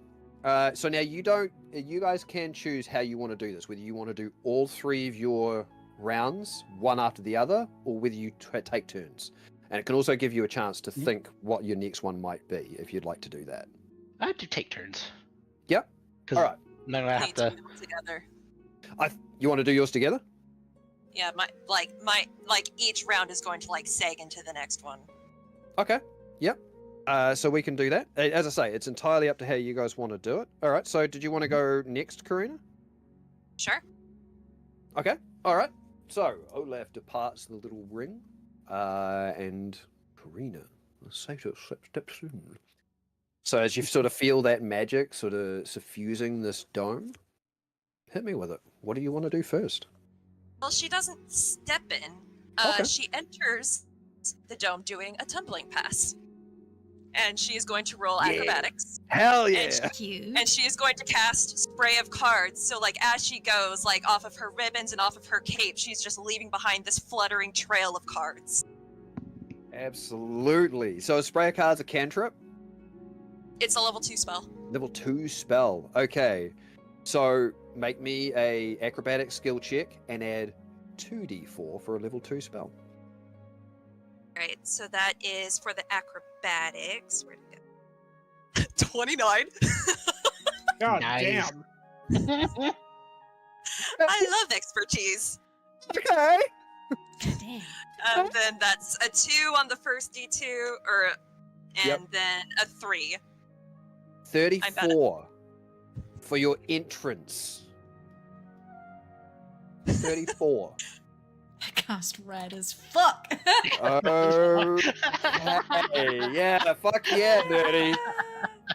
Speaker 1: So now you guys can choose how you want to do this, whether you want to do all 3 of your rounds, one after the other, or whether you take turns. And it can also give you a chance to think what your next one might be, if you'd like to do that.
Speaker 5: I have to take turns.
Speaker 1: Yep. All right.
Speaker 5: Then I have to.
Speaker 4: Together.
Speaker 1: You want to do yours together?
Speaker 4: Yeah, my each round is going to seg into the next one.
Speaker 1: Okay. Yep. So we can do that. As I say, it's entirely up to how you guys want to do it. All right. So did you want to go next, Karina?
Speaker 4: Sure.
Speaker 1: Okay. All right. So Olaf departs the little ring, and Karina, safe to step soon. So as you sort of feel that magic sort of suffusing this dome, hit me with it. What do you want to do first?
Speaker 4: Well, she doesn't step in.
Speaker 1: Okay.
Speaker 4: She enters the dome doing a tumbling pass. And she is going to roll acrobatics.
Speaker 1: Hell yeah!
Speaker 3: Cute.
Speaker 4: And she is going to cast Spray of Cards. So, as she goes, off of her ribbons and off of her cape, she's just leaving behind this fluttering trail of cards.
Speaker 1: Absolutely. So, Spray of Cards a cantrip?
Speaker 4: It's a level 2 spell.
Speaker 1: Level 2 spell. Okay. So, make me a acrobatic skill check and add 2d4 for a level 2 spell.
Speaker 4: Right, so that is for the acrobatics. Where'd it go? 29.
Speaker 2: God
Speaker 5: Nice.
Speaker 2: damn.
Speaker 4: I love expertise.
Speaker 1: Okay.
Speaker 3: God damn.
Speaker 4: And then that's a 2 on the first D2, and then a 3.
Speaker 1: 34 for your entrance. 34.
Speaker 3: I cast red as fuck.
Speaker 1: Okay. Yeah, fuck yeah, nerdy.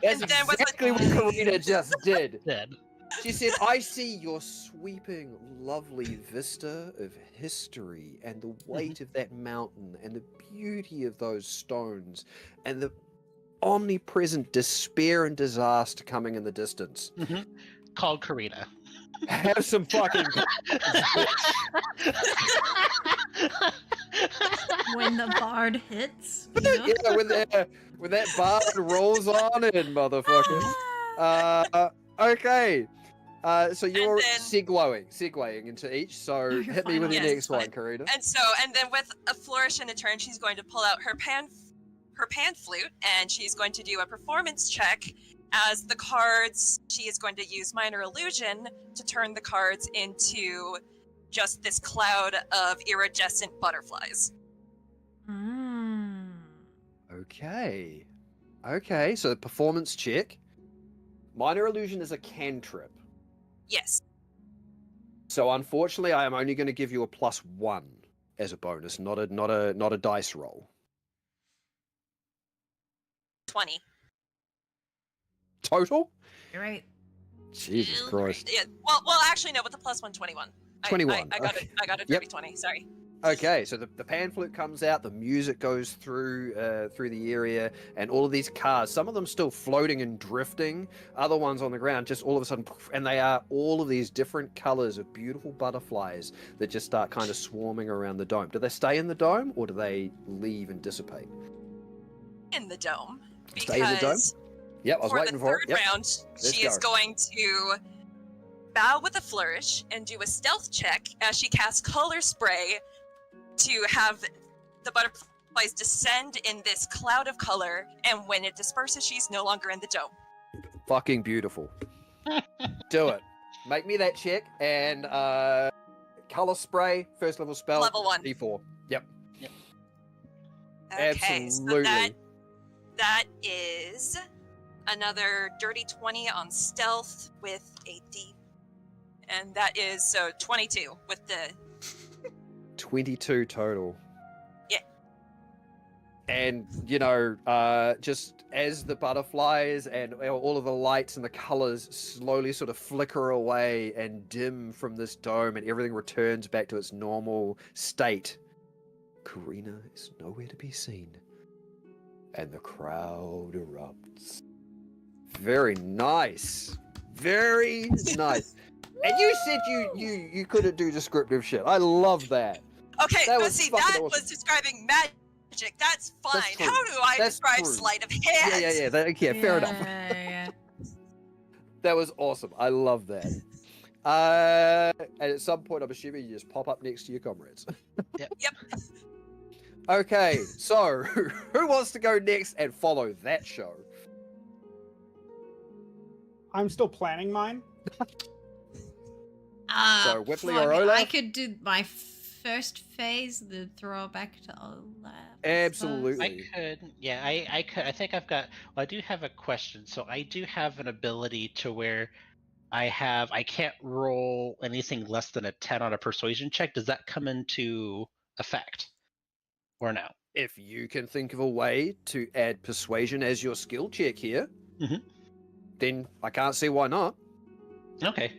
Speaker 1: That's
Speaker 4: And then with
Speaker 1: exactly what Karina just did.
Speaker 5: Dead.
Speaker 1: She said, I see your sweeping, lovely vista of history and the weight of that mountain and the beauty of those stones and the omnipresent despair and disaster coming in the distance.
Speaker 5: Called Karina.
Speaker 1: Have some fucking
Speaker 3: When the bard hits. You know?
Speaker 1: Yeah, when that bard rolls on in, motherfucker. Okay. So you're
Speaker 4: then-
Speaker 1: segueing into each. So
Speaker 3: You're
Speaker 1: hit me with
Speaker 3: fine.
Speaker 1: your
Speaker 4: Yes,
Speaker 1: next
Speaker 4: fine.
Speaker 1: one, Karina.
Speaker 4: And then with a flourish and a turn, she's going to pull out her pan flute, and she's going to do a performance check. As the cards, she is going to use minor illusion to turn the cards into just this cloud of iridescent butterflies.
Speaker 1: Okay. Okay, so the performance check. Minor illusion is a cantrip.
Speaker 4: Yes.
Speaker 1: So unfortunately, I am only going to give you a +1 as a bonus, not a dice roll.
Speaker 4: 20.
Speaker 1: Total?
Speaker 3: You're right.
Speaker 1: Jesus Christ.
Speaker 4: Yeah. Well, actually, no. With the +1, 21.
Speaker 1: 21.
Speaker 4: I got
Speaker 1: Okay.
Speaker 4: it. I got a
Speaker 1: Yep.
Speaker 4: dirty 20. Sorry.
Speaker 1: Okay, so the pan flute comes out, the music goes through the area, and all of these cars, some of them still floating and drifting, other ones on the ground, just all of a sudden, and they are all of these different colors of beautiful butterflies that just start kind of swarming around the dome. Do they stay in the dome, or do they leave and dissipate?
Speaker 4: In the dome.
Speaker 1: Stay in the dome?
Speaker 4: Because
Speaker 1: Yep, I was
Speaker 4: for
Speaker 1: waiting
Speaker 4: the
Speaker 1: for
Speaker 4: third
Speaker 1: it. Yep.
Speaker 4: round, she is
Speaker 1: go.
Speaker 4: going to bow with a flourish and do a stealth check as she casts color spray to have the butterflies descend in this cloud of color, and when it disperses, she's no longer in the dome.
Speaker 1: Fucking beautiful. Do it. Make me that check, and color spray, first level spell.
Speaker 4: Level 1.
Speaker 1: D4. Yep.
Speaker 4: Okay,
Speaker 1: Absolutely.
Speaker 4: so that is another dirty 20 on stealth with a D. And that is, so 22 with the...
Speaker 1: 22 total.
Speaker 4: Yeah.
Speaker 1: And, just as the butterflies and all of the lights and the colors slowly sort of flicker away and dim from this dome and everything returns back to its normal state, Karina is nowhere to be seen. And the crowd erupts. Very nice. Very nice. And you said you couldn't do descriptive shit. I love that.
Speaker 4: Okay,
Speaker 1: That
Speaker 4: but
Speaker 1: was
Speaker 4: see,
Speaker 1: fucking
Speaker 4: that
Speaker 1: awesome.
Speaker 4: was describing magic. That's fine.
Speaker 1: That's true.
Speaker 4: How do I
Speaker 1: That's
Speaker 4: describe
Speaker 1: true.
Speaker 4: sleight of hand?
Speaker 1: Yeah, fair enough.
Speaker 3: Yeah.
Speaker 1: That was awesome. I love that. And at some point, I'm assuming you just pop up next to your comrades.
Speaker 5: Yep.
Speaker 4: Yep.
Speaker 1: Okay, so who wants to go next and follow that show?
Speaker 2: I'm still planning mine.
Speaker 1: So, Whipley
Speaker 3: well,
Speaker 1: or
Speaker 3: I mean,
Speaker 1: Olaf?
Speaker 3: I could do my first phase, the throw back to Olaf. I
Speaker 1: Absolutely.
Speaker 5: I could, yeah, I could. I think I've got. Well, I do have a question. So I do have an ability to where I can't roll anything less than a 10 on a persuasion check. Does that come into effect, or no?
Speaker 1: If you can think of a way to add persuasion as your skill check here,
Speaker 5: Mhm.
Speaker 1: then I can't see why not.
Speaker 5: Okay.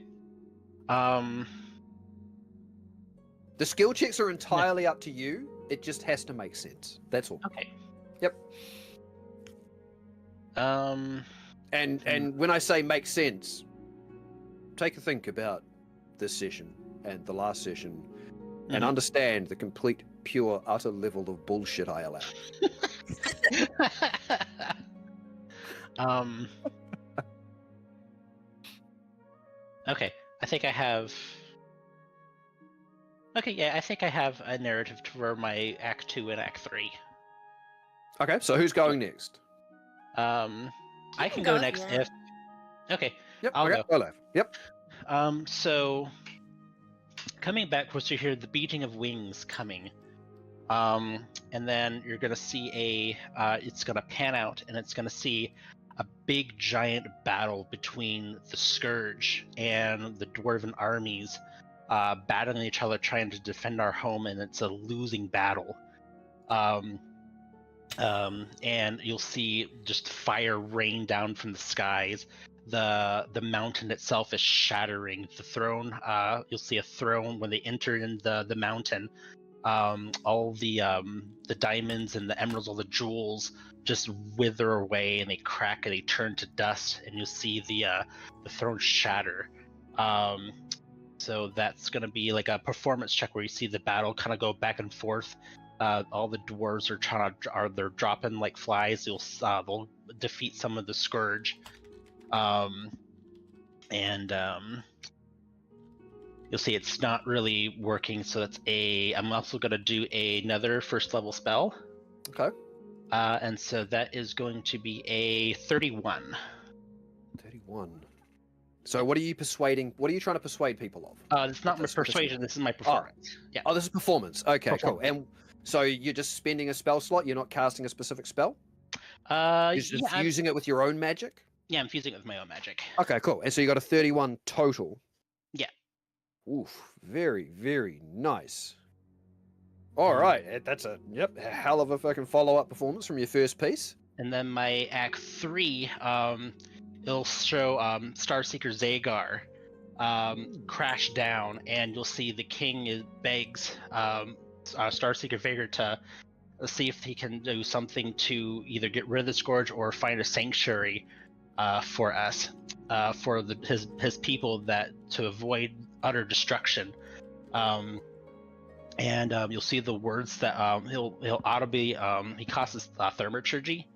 Speaker 1: The skill checks are entirely up to you. It just has to make sense. That's all.
Speaker 5: Okay.
Speaker 1: Yep.
Speaker 5: Um.
Speaker 1: And when I say make sense, take a think about this session and the last session, and
Speaker 5: Mhm.
Speaker 1: understand the complete, pure, utter level of bullshit I allow.
Speaker 5: um. Okay, I think I have. Okay, yeah, I think I have a narrative for my Act 2 and Act 3.
Speaker 1: Okay, so who's going next?
Speaker 5: I can
Speaker 3: go
Speaker 5: go
Speaker 3: if
Speaker 5: next
Speaker 3: you
Speaker 5: if. Okay,
Speaker 1: Yep.
Speaker 5: I'll
Speaker 1: okay.
Speaker 5: go.
Speaker 1: Olaf. Yep.
Speaker 5: So coming backwards, you hear the beating of wings coming. And then you're gonna see it's gonna pan out, and it's gonna see a big giant battle between the Scourge and the Dwarven armies, battling each other, trying to defend our home, and it's a losing battle. And you'll see just fire rain down from the skies. The mountain itself is shattering. The throne, you'll see a throne when they enter in the mountain. All the diamonds and the emeralds, all the jewels just wither away, and they crack and they turn to dust, and you'll see the throne shatter. So that's gonna be like a performance check where you see the battle kind of go back and forth. All the dwarves they're dropping like flies. They'll defeat some of the Scourge, and you'll see it's not really working. So I'm also gonna do another first level spell.
Speaker 1: Okay.
Speaker 5: And so that is going to be a 31.
Speaker 1: 31. So what are you persuading? What are you trying to persuade people of?
Speaker 5: It's not my
Speaker 1: That's persuasion.
Speaker 5: persuasion. This is my performance. Yeah.
Speaker 1: Oh, this is performance. Okay, cool.
Speaker 5: Performance.
Speaker 1: And so you're just spending a spell slot. You're not casting a specific spell. You're just
Speaker 5: Yeah,
Speaker 1: fusing it with your own magic.
Speaker 5: I'm fusing it with my own magic.
Speaker 1: Okay, cool. And so you got a 31 total.
Speaker 5: Yeah.
Speaker 1: Oof, very, very nice. All right, that's a hell of a fucking follow-up performance from your first piece.
Speaker 5: And then my Act 3, it'll show Starseeker Zagar crash down, and you'll see the king begs Starseeker Vagar to see if he can do something to either get rid of the Scourge or find a sanctuary for us, for his people, to avoid utter destruction. And you'll see the words that he'll audibly he causes thaumaturgy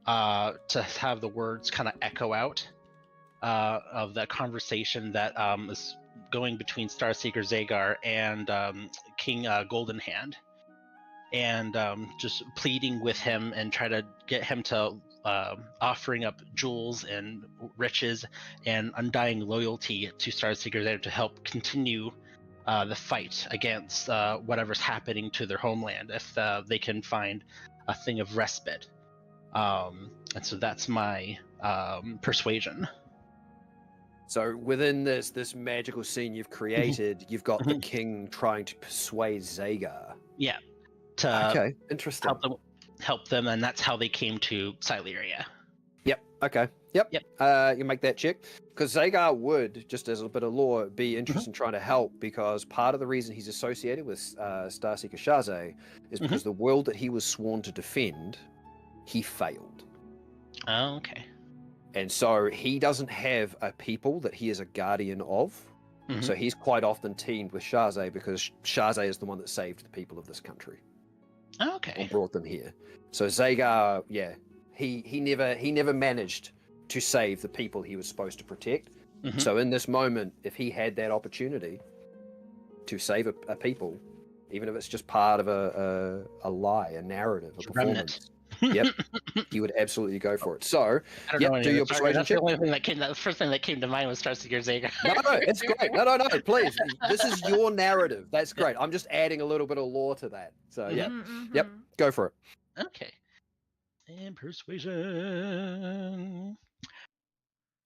Speaker 5: to have the words kind of echo out, of that conversation that is going between Starseeker Zagar and King Golden Hand, and just pleading with him and try to get him to offering up jewels and riches and undying loyalty to Starseeker Zagar to help continue the fight against whatever's happening to their homeland if they can find a thing of respite. And so that's my persuasion.
Speaker 1: So within this magical scene you've created, you've got the king trying to persuade Zagar.
Speaker 5: Yeah. To
Speaker 1: Okay, interesting.
Speaker 5: help them, and that's how they came to Sileria.
Speaker 1: Yep. Okay. Yep. You make that check because Zagar would, just as a bit of lore, be interested in trying to help because part of the reason he's associated with Starseeker Shaze is because the world that he was sworn to defend, he failed.
Speaker 5: Oh, okay.
Speaker 1: And so he doesn't have a people that he is a guardian of. So he's quite often teamed with Shaze because Shaze is the one that saved the people of this country.
Speaker 5: Oh, okay.
Speaker 1: Or brought them here. So Zagar, yeah, he never managed to save the people he was supposed to protect. So in this moment, if he had that opportunity to save a people, even if it's just part of a lie, a narrative, a performance, yep, he would absolutely go for it. So, yep, do your persuasion check.
Speaker 5: The first thing that came to mind was Starseeker Zagar.
Speaker 1: No, it's great. No, please. This is your narrative. That's great. I'm just adding a little bit of lore to that. So, yeah, yep, go for it.
Speaker 5: Okay. And persuasion.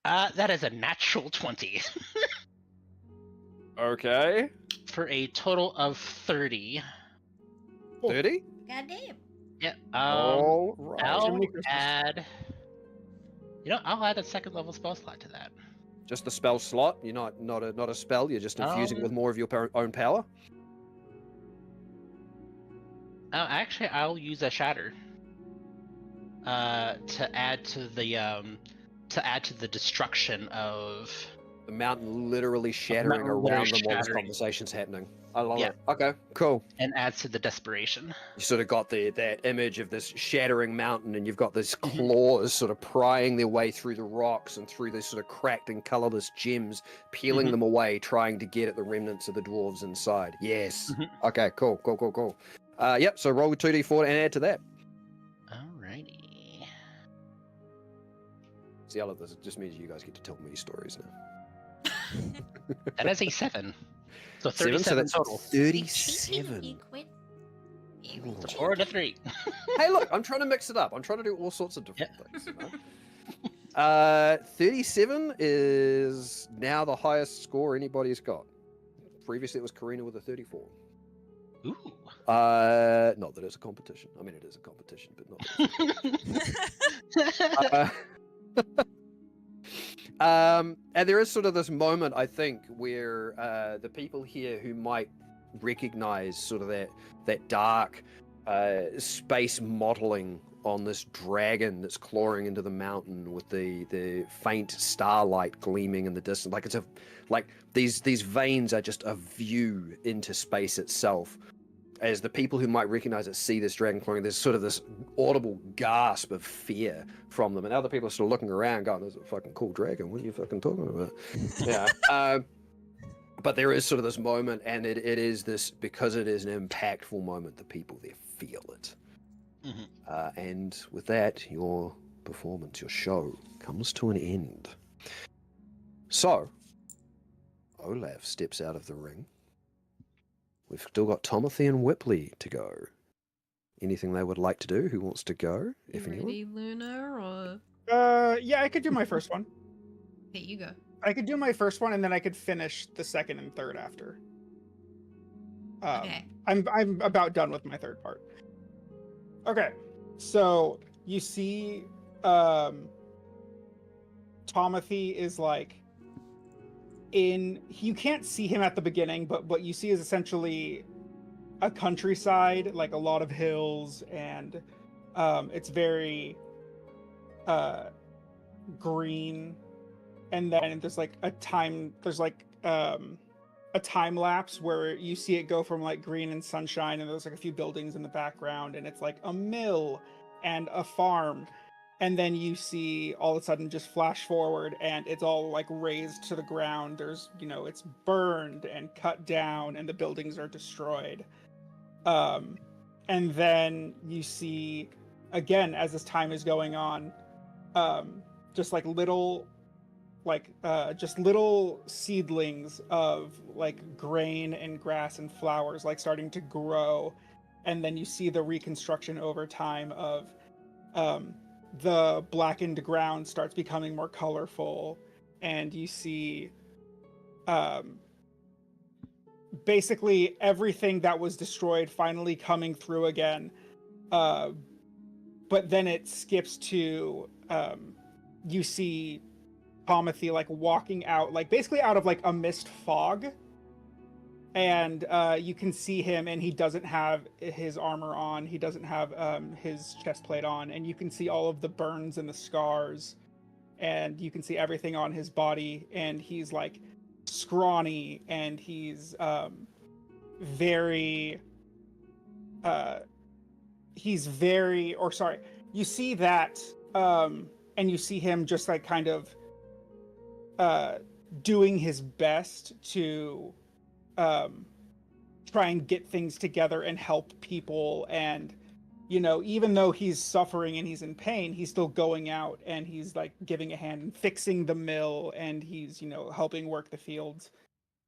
Speaker 5: That is a natural 20.
Speaker 1: Okay.
Speaker 5: For a total of 30.
Speaker 1: 30?
Speaker 3: Goddamn.
Speaker 5: Yeah.
Speaker 1: All right.
Speaker 5: I'll add. I'll add a second level spell slot to that.
Speaker 1: Just a spell slot. You're not a spell. You're just infusing with more of your own power.
Speaker 5: Actually, I'll use a shatter. To add to the destruction of
Speaker 1: the mountain literally shattering around them while this conversation's happening. I love it. Okay, cool.
Speaker 5: And adds to the desperation.
Speaker 1: You sort of got that image of this shattering mountain, and you've got these claws sort of prying their way through the rocks and through these sort of cracked and colorless gems, peeling them away, trying to get at the remnants of the dwarves inside. Yes. Okay, cool. Yep, so roll 2d4 and add to that.
Speaker 5: Alrighty.
Speaker 1: See, I love this. It just means you guys get to tell me stories now.
Speaker 5: That is a 7. So 37 total.
Speaker 1: 37.
Speaker 3: You quit.
Speaker 5: It's a 4 and a 3.
Speaker 1: Hey, look, I'm trying to mix it up. I'm trying to do all sorts of different things. You know? 37 is now the highest score anybody's got. Previously, it was Karina with a 34.
Speaker 5: Ooh.
Speaker 1: Not that it's a competition. I mean, it is a competition, but not. And there is sort of this moment, I think, where the people here who might recognize sort of that dark space modeling on this dragon that's clawing into the mountain with the faint starlight gleaming in the distance, like these veins are just a view into space itself. As the people who might recognize it see this dragon clawing, there's sort of this audible gasp of fear from them, and other people are sort of looking around going, "There's a fucking cool dragon, what are you fucking talking about?" Yeah. But there is sort of this moment, and it is this, because it is an impactful moment, the people there feel it. And with that, your performance, your show, comes to an end. So, Olaf steps out of the ring. We've still got Tomothy and Whipley to go. Anything they would like to do? Who wants to go? If anyone.
Speaker 3: Ready, Luna, or...
Speaker 2: Yeah, I could do my first one.
Speaker 3: Okay, you go.
Speaker 2: I could do my first one, and then I could finish the second and third after.
Speaker 3: Okay.
Speaker 2: I'm about done with my third part. Okay, so you see, Tomothy is like you can't see him at the beginning, but what you see is essentially a countryside, like a lot of hills, and it's very green. And then there's like a time lapse where you see it go from like green and sunshine, and there's like a few buildings in the background, and it's like a mill and a farm, And then you see all of a sudden just flash forward and it's all like razed to the ground. There's, it's burned and cut down and the buildings are destroyed. And then you see, again, as this time is going on, just like little seedlings of like grain and grass and flowers like starting to grow. And then you see the reconstruction over time of the blackened ground starts becoming more colorful, and you see basically everything that was destroyed finally coming through again. But then it skips to you see Tomothy like walking out, like basically out of like a mist fog, and you can see him, and he doesn't have his armor on, he doesn't have his chest plate on, and you can see all of the burns and the scars, and you can see everything on his body, and he's like scrawny, and he's very you see that and you see him just like kind of doing his best to try and get things together and help people. And even though he's suffering and he's in pain, he's still going out and he's like giving a hand and fixing the mill, and he's helping work the fields.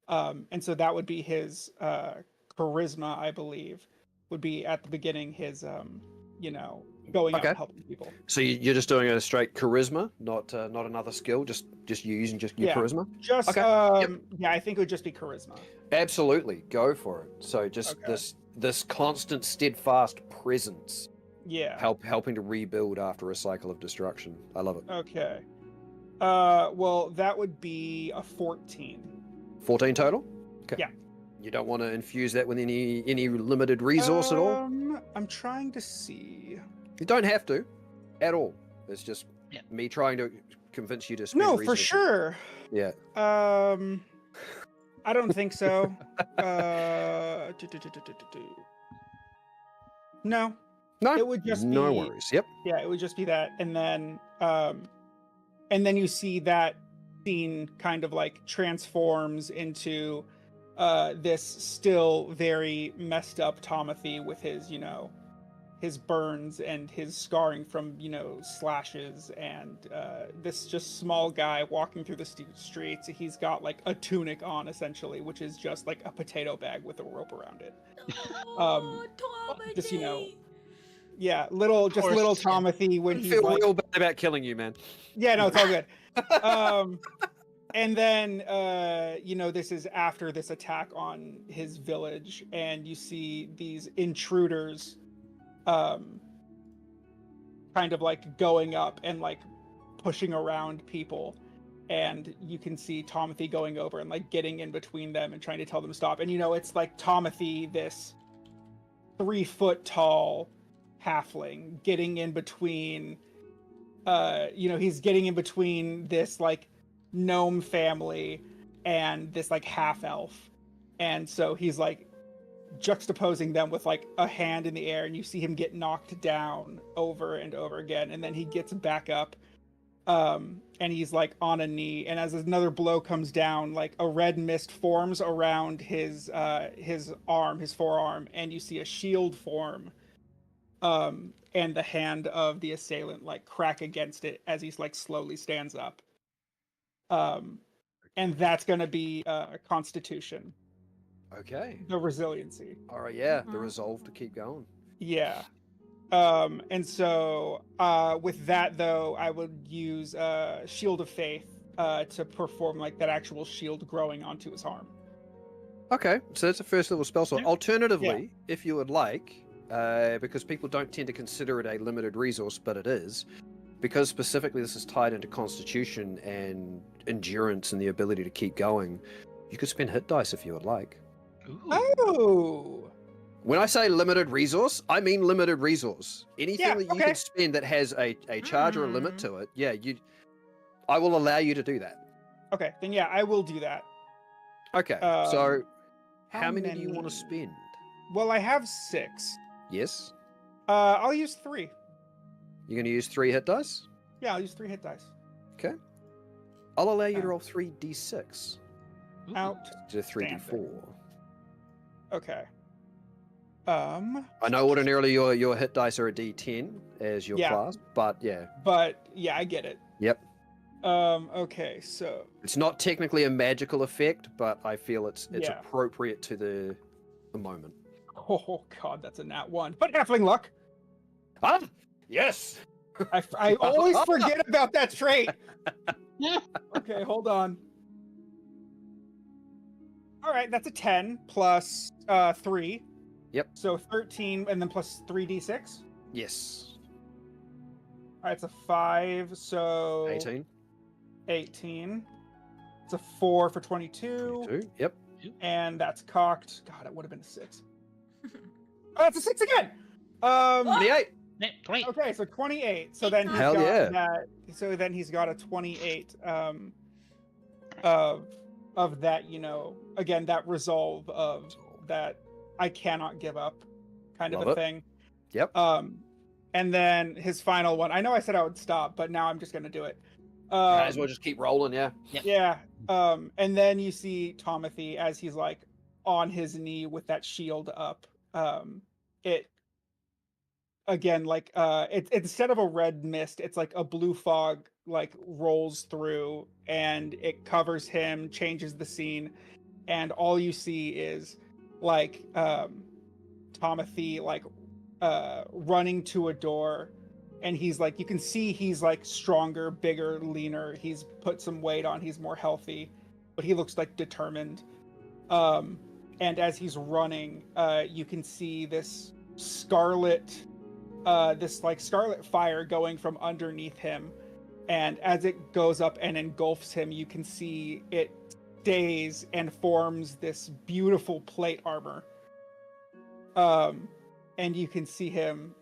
Speaker 2: And so that would be his charisma, I believe, would be at the beginning his going out
Speaker 1: Okay.
Speaker 2: and helping people.
Speaker 1: So you're just doing a straight charisma, not another skill, just you using just your
Speaker 2: Yeah.
Speaker 1: charisma?
Speaker 2: Just
Speaker 1: Okay.
Speaker 2: yeah, I think it would just be charisma.
Speaker 1: Absolutely, go for it. So just
Speaker 2: Okay.
Speaker 1: this constant, steadfast presence,
Speaker 2: Yeah.
Speaker 1: helping to rebuild after a cycle of destruction. I love it.
Speaker 2: Okay. Well, that would be a 14.
Speaker 1: 14 total. Okay.
Speaker 2: Yeah.
Speaker 1: You don't want to infuse that with any limited resource at all.
Speaker 2: I'm trying to see.
Speaker 1: You don't have to, at all. It's just
Speaker 5: Yeah.
Speaker 1: me trying to convince you to spend.
Speaker 2: No, for
Speaker 1: resources.
Speaker 2: sure.
Speaker 1: Yeah.
Speaker 2: I don't think so. No,
Speaker 1: No.
Speaker 2: it would just
Speaker 1: no
Speaker 2: be-
Speaker 1: worries. Yep.
Speaker 2: yeah, it would just be that, and then you see that scene kind of like transforms into this still very messed up Tomothy with his his burns and his scarring from slashes, and this just small guy walking through the streets. He's got like a tunic on, essentially, which is just like a potato bag with a rope around it.
Speaker 3: Oh,
Speaker 2: just,
Speaker 3: Tomothy.
Speaker 2: Yeah, little
Speaker 5: course,
Speaker 2: little
Speaker 5: yeah.
Speaker 2: Tomothy when
Speaker 1: I
Speaker 2: he's
Speaker 1: feel
Speaker 2: like,
Speaker 1: real bad about killing you, man.
Speaker 2: yeah, no, it's all good. And then this is after this attack on his village, and you see these intruders kind of like going up and like pushing around people, and you can see Tomothy going over and like getting in between them and trying to tell them to stop. And it's like Tomothy, this 3-foot tall halfling, getting in between he's getting in between this like gnome family and this like half elf, and so he's like juxtaposing them with like a hand in the air, and you see him get knocked down over and over again, and then he gets back up, and he's like on a knee, and as another blow comes down, like a red mist forms around his forearm, and you see a shield form, and the hand of the assailant like crack against it as he's like slowly stands up. And that's gonna be a Constitution,
Speaker 1: Okay.
Speaker 2: the resiliency.
Speaker 1: All right. Yeah. The
Speaker 3: Mhm.
Speaker 1: resolve to keep going.
Speaker 2: Yeah. And so with that though, I would use Shield of Faith to perform like that actual shield growing onto his arm.
Speaker 1: Okay. So that's a first level spell slot.
Speaker 5: Yeah.
Speaker 1: Alternatively, if you would like, because people don't tend to consider it a limited resource, but it is, because specifically this is tied into Constitution and endurance and the ability to keep going, you could spend hit dice if you would like.
Speaker 5: Ooh.
Speaker 2: Oh.
Speaker 1: When I say limited resource, I mean limited resource. Anything
Speaker 2: Yeah,
Speaker 1: that you
Speaker 2: okay.
Speaker 1: can spend that has a charge or a limit to it, yeah, I will allow you to do that.
Speaker 2: Okay, then yeah, I will do that.
Speaker 1: Okay, so
Speaker 2: how
Speaker 1: how many do you want to
Speaker 2: many?
Speaker 1: spend?
Speaker 2: Well, I have 6.
Speaker 1: Yes?
Speaker 2: I'll use 3.
Speaker 1: You're going to use 3 hit dice?
Speaker 2: Yeah, I'll use 3 hit dice.
Speaker 1: Okay. I'll allow you to
Speaker 2: Okay.
Speaker 1: roll 3d6
Speaker 5: Ooh.
Speaker 2: Out.
Speaker 1: to 3d4.
Speaker 2: Okay.
Speaker 1: I know ordinarily your hit dice are a d10 as your
Speaker 2: Yeah.
Speaker 1: class, but yeah.
Speaker 2: But yeah, I get it.
Speaker 1: Yep.
Speaker 2: Okay, so
Speaker 1: It's not technically a magical effect, but I feel it's
Speaker 2: Yeah.
Speaker 1: appropriate to the moment.
Speaker 2: oh god, that's a nat 1. But halfling luck.
Speaker 1: Ah! Yes!
Speaker 2: I always forget about that trait. Okay, hold on. All right, that's a 10 plus 3.
Speaker 1: Yep.
Speaker 2: So 13 and then plus 3d6.
Speaker 1: Yes.
Speaker 2: All right, it's a 5, so
Speaker 1: 18.
Speaker 2: 18. It's a 4 for 22.
Speaker 1: 22. Yep.
Speaker 2: And that's cocked. God, it would have been a 6. Oh, that's a 6 again.
Speaker 1: 28.
Speaker 5: 20.
Speaker 2: Okay, so 28. So then he's
Speaker 1: Hell
Speaker 2: got
Speaker 1: yeah.
Speaker 2: that. So then he's got a 28 of that, again, that resolve of that I cannot give up kind
Speaker 1: Love
Speaker 2: of a
Speaker 1: it.
Speaker 2: thing.
Speaker 1: Yep.
Speaker 2: And then his final one. I know I said I would stop, but now I'm just gonna do it.
Speaker 1: Might as well just keep rolling, yeah.
Speaker 2: Yeah. And then you see Tomothy as he's like on his knee with that shield up. It again, like it's instead of a red mist, it's like a blue fog like rolls through and it covers him, changes the scene, and all you see is like Tomothy like running to a door, and he's like, you can see he's like stronger, bigger, leaner, he's put some weight on, he's more healthy, but he looks like determined. And as he's running, you can see this scarlet fire going from underneath him, and as it goes up and engulfs him, you can see it stays and forms this beautiful plate armor. And you can see him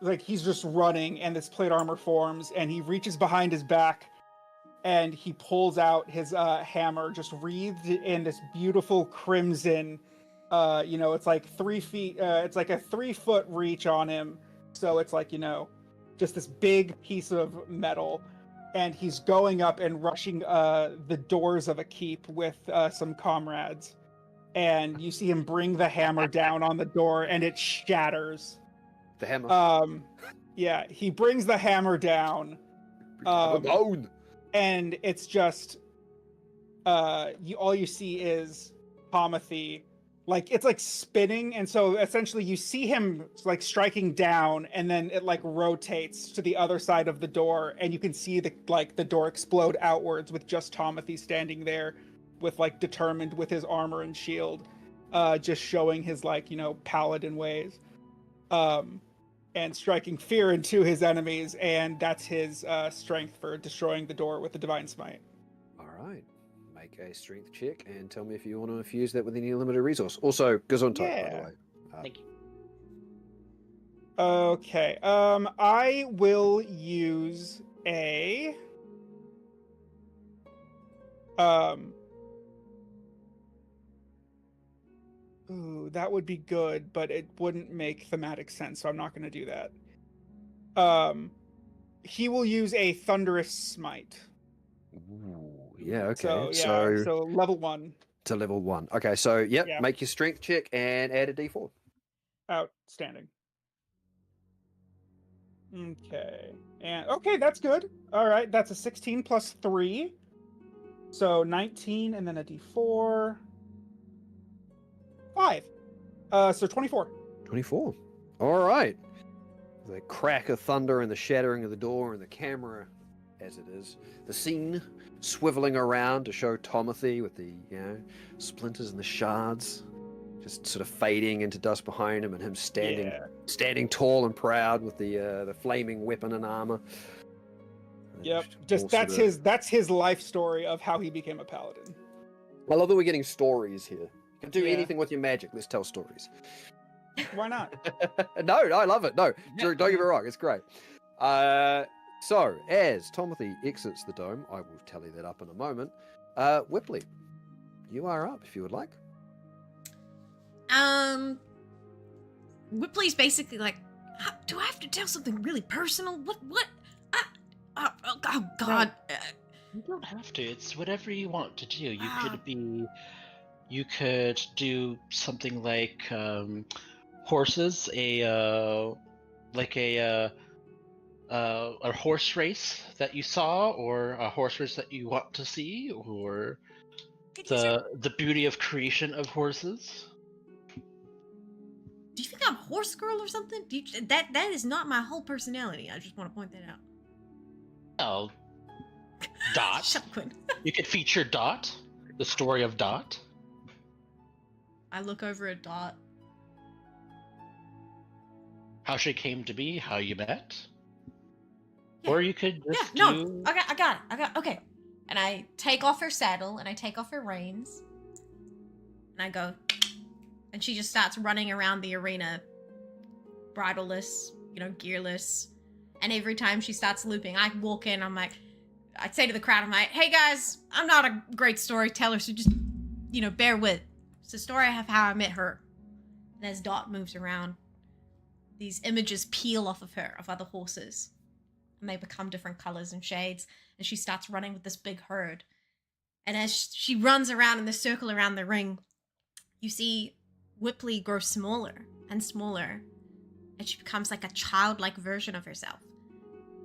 Speaker 2: like he's just running, and this plate armor forms, and he reaches behind his back and he pulls out his hammer, just wreathed in this beautiful crimson. It's like 3 feet. It's like a 3-foot reach on him, so it's like just this big piece of metal. And he's going up and rushing the doors of a keep with some comrades. And you see him bring the hammer down on the door, and it shatters.
Speaker 1: The hammer.
Speaker 2: Yeah, he brings the hammer down.
Speaker 1: Down.
Speaker 2: And it's just all you see is Tomothy, like it's like spinning, and so essentially you see him like striking down, and then it like rotates to the other side of the door, and you can see the door explode outwards with just Tomothy standing there with like determined with his armor and shield, just showing his paladin ways, and striking fear into his enemies, and that's his strength for destroying the door with the divine smite.
Speaker 1: All right. Make a strength check and tell me if you want to infuse that with any limited resource. Also, Gesundheit, by the
Speaker 2: Yeah.
Speaker 1: way.
Speaker 5: Thank you.
Speaker 2: Okay. I will use a ooh, that would be good, but it wouldn't make thematic sense, so I'm not going to do that. He will use a thunderous smite.
Speaker 1: Ooh, yeah, okay.
Speaker 2: So level 1.
Speaker 1: To level 1. Okay, so yep,
Speaker 2: Yeah.
Speaker 1: make your strength check and add a d4.
Speaker 2: Outstanding. Okay. And okay, that's good. All right, that's a 16 plus 3. So 19, and then a d4. 5. So 24.
Speaker 1: 24. All right. The crack of thunder and the shattering of the door and the camera, as it is, the scene swiveling around to show Tomothy with the splinters and the shards, just sort of fading into dust behind him, and him standing tall and proud with the flaming weapon and armor.
Speaker 2: Yep.
Speaker 1: All
Speaker 2: Just that's his life story of how he became a paladin.
Speaker 1: I love that we're getting stories here. You can do
Speaker 2: Yeah.
Speaker 1: anything with your magic. Let's tell stories.
Speaker 2: Why not?
Speaker 1: No, I love it. No,
Speaker 5: Yeah.
Speaker 1: Drew, don't get me wrong. It's great. So, as Tomothy exits the dome, I will tally that up in a moment. Whipley, you are up if you would like.
Speaker 3: Whipley's basically like Do I have to tell something really personal? What? Oh God.
Speaker 5: You don't have to. It's whatever you want to do.
Speaker 3: Ah.
Speaker 5: You could do something like horses, a horse race that you saw, or a horse race that you want to see, or
Speaker 4: Could use your
Speaker 5: the beauty of creation of horses.
Speaker 3: Do you think I'm horse girl or something? That is not my whole personality. I just want to point that out.
Speaker 5: Oh, Dot.
Speaker 3: Shut up, Quinn.
Speaker 5: You could feature Dot, the story of Dot.
Speaker 3: I look over at Dot.
Speaker 5: How she came to be, how you met.
Speaker 3: Yeah.
Speaker 5: Or you could
Speaker 3: Yeah,
Speaker 5: just
Speaker 3: no,
Speaker 5: do...
Speaker 3: I got it. Okay. And I take off her saddle and I take off her reins. And I go, and she just starts running around the arena, bridleless, gearless. And every time she starts looping, I walk in, I say to the crowd, I'm like, hey guys, I'm not a great storyteller, so just, bear with. It's the story of how I met her. And as Dot moves around, these images peel off of her, of other horses. And they become different colors and shades. And she starts running with this big herd. And as she runs around in the circle around the ring, you see Whipley grow smaller and smaller. And she becomes like a childlike version of herself.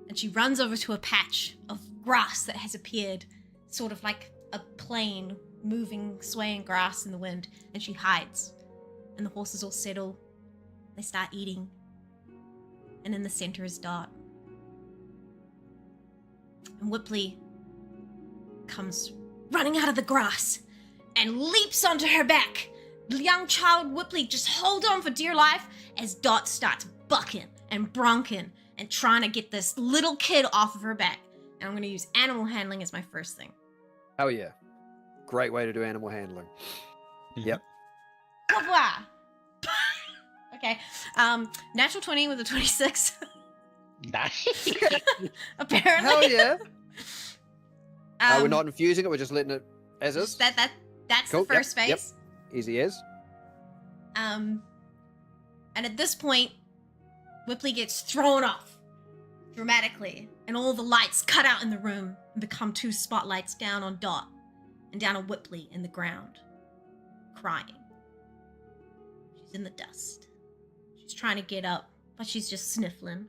Speaker 3: And she runs over to a patch of grass that has appeared, sort of like a plain, moving, swaying grass in the wind. And she hides. And the horses all settle. They start eating. And in the center is Dot. And Whipley comes running out of the grass and leaps onto her back. The young child Whipley just hold on for dear life as Dot starts bucking and bronking and trying to get this little kid off of her back. And I'm going to use animal handling as my first thing.
Speaker 1: Oh yeah. Great way to do animal handling. Yep.
Speaker 3: Blah. Okay. Natural 20 with a 26.
Speaker 5: Nice.
Speaker 3: Apparently.
Speaker 1: Hell yeah. We're not infusing it, we're just letting it as is.
Speaker 3: That's
Speaker 1: Cool,
Speaker 3: the first
Speaker 1: yep,
Speaker 3: phase.
Speaker 1: Easy as.
Speaker 3: And at this point, Whipley gets thrown off dramatically, and all the lights cut out in the room and become two spotlights down on Dot and down on Whipley in the ground, crying. She's in the dust. She's trying to get up, but she's just sniffling.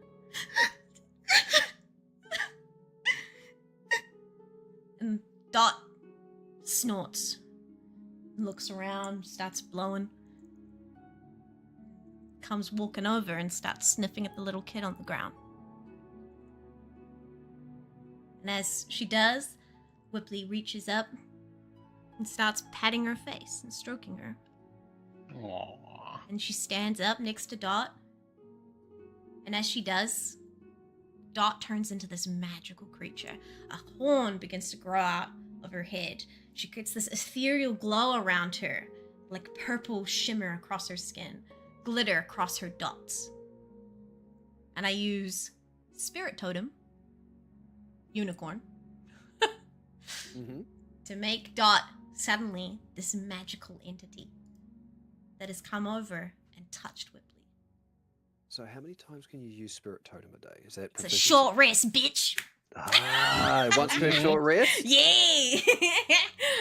Speaker 3: And Dot snorts, looks around, starts blowing, comes walking over and starts sniffing at the little kid on the ground. And as she does, Whipley reaches up and starts patting her face and stroking her.
Speaker 5: Aww.
Speaker 3: And she stands up next to Dot. And as she does, Dot turns into this magical creature. A horn begins to grow out of her head. She gets this ethereal glow around her, like purple shimmer across her skin, glitter across her dots. And I use Spirit Totem, Unicorn, to make Dot suddenly this magical entity that has come over and touched Whipley.
Speaker 1: So how many times can you use Spirit Totem a day? Is that
Speaker 3: It's a
Speaker 1: proficiency?
Speaker 3: short rest, bitch.
Speaker 1: Once per short rest?
Speaker 3: Yeah.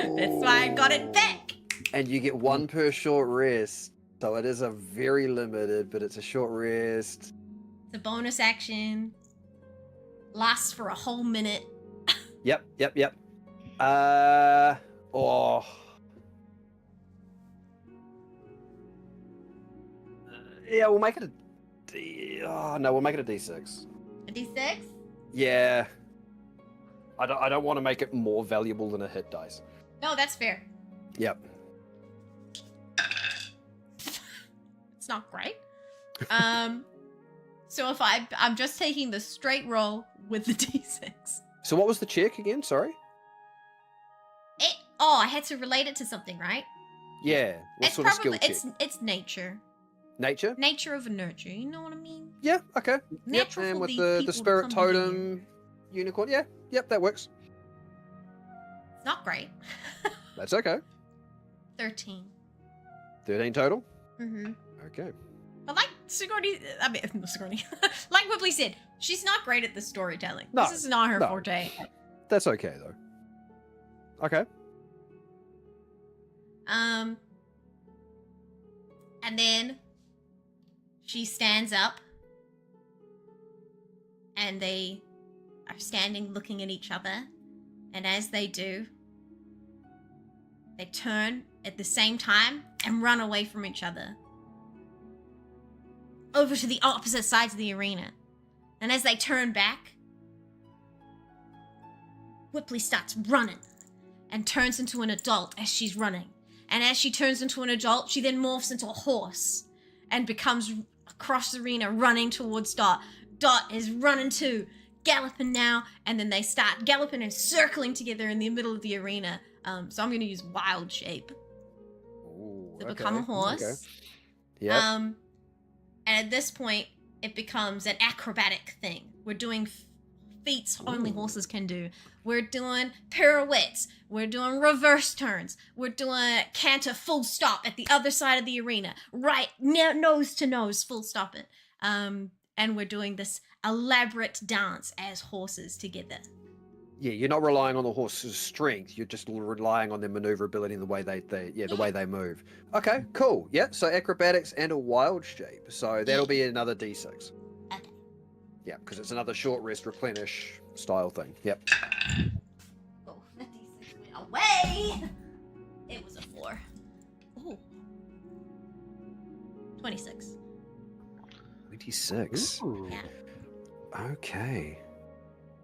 Speaker 3: That's why I got it back.
Speaker 1: And you get one per short rest. So it is a very limited, but it's a short rest.
Speaker 3: It's a bonus action. Lasts for a whole minute.
Speaker 1: Yep. Oh. Yeah, we'll make it a D. Oh, no, we'll make it a D6.
Speaker 3: A D6?
Speaker 1: Yeah. I don't want to make it more valuable than a hit dice.
Speaker 3: No, that's fair.
Speaker 1: Yep.
Speaker 3: It's not great. So if I'm just taking the straight roll with the D6.
Speaker 1: So what was the check again? Sorry?
Speaker 3: I had to relate it to something, right?
Speaker 1: Yeah. What sort of skill check?
Speaker 3: It's nature.
Speaker 1: Nature?
Speaker 3: Nature over nurture, you know what I mean?
Speaker 1: Yeah, okay.
Speaker 3: Natural
Speaker 1: And
Speaker 3: for
Speaker 1: with
Speaker 3: these
Speaker 1: the
Speaker 3: people
Speaker 1: spirit
Speaker 3: to come together.
Speaker 1: totem unicorn, yeah. Yep, that works.
Speaker 3: It's not great.
Speaker 1: That's okay.
Speaker 3: 13.
Speaker 1: 13 total?
Speaker 3: Mm-hmm.
Speaker 1: Okay.
Speaker 3: But like Sigourney, I mean, Sigourney, like Whipley said, she's not great at the storytelling.
Speaker 1: No,
Speaker 3: This is not her
Speaker 1: no.
Speaker 3: forte.
Speaker 1: That's okay though. Okay.
Speaker 3: And then she stands up and they are standing looking at each other. And as they do, they turn at the same time and run away from each other. Over to the opposite sides of the arena. And as they turn back, Whipley starts running and turns into an adult as she's running. And as she turns into an adult, she then morphs into a horse and becomes across the arena running towards Dot. Dot is running too, galloping now, and then they start galloping and circling together in the middle of the arena. So I'm going to use wild shape
Speaker 1: Ooh,
Speaker 3: to become a horse.
Speaker 1: Okay. Yeah.
Speaker 3: And at this point, it becomes an acrobatic thing. We're doing feats only horses can do. We're doing pirouettes. We're doing reverse turns. We're doing canter full stop at the other side of the arena. Right, nose to nose, full stop it. And we're doing this elaborate dance as horses together.
Speaker 1: Yeah, you're not relying on the horse's strength. You're just relying on their maneuverability and the way the way they move. Okay, cool. Yeah, so acrobatics and a wild shape. So that'll be another D6.
Speaker 3: Okay.
Speaker 1: Yeah, because it's another short rest, replenish style thing. Yep.
Speaker 3: Oh, that D6 went away. It was a 4. Ooh. 26.
Speaker 1: 26.
Speaker 5: Ooh.
Speaker 3: Yeah.
Speaker 1: Okay.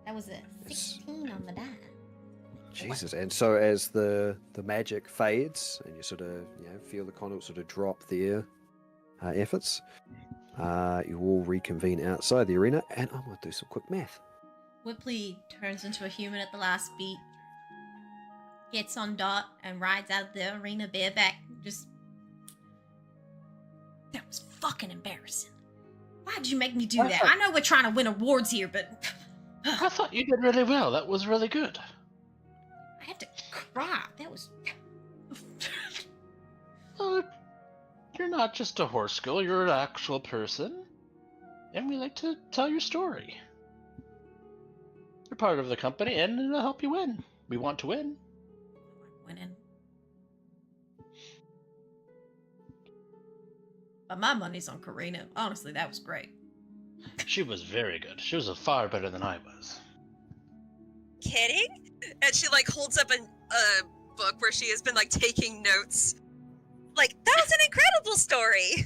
Speaker 3: That was a 16 on the die.
Speaker 1: Jesus. And so as the magic fades and you sort of feel the conduit sort of drop their efforts, you all reconvene outside the arena, and I'm going to do some quick math.
Speaker 3: Whipley turns into a human at the last beat, gets on Dot, and rides out of the arena bareback. That was fucking embarrassing. Why'd you make me do that? I know we're trying to win awards here, but
Speaker 5: I thought you did really well. That was really good.
Speaker 3: I had to cry. That was.
Speaker 5: Well, you're not just a horse girl, you're an actual person. And we like to tell your story. You're part of the company, and it'll help you win. We want to win.
Speaker 3: Winning. But my money's on Karina. Honestly, that was great.
Speaker 5: She was very good. She was far better than I was.
Speaker 4: Kidding? And she like holds up a book where she has been like taking notes. Like, that was an incredible story.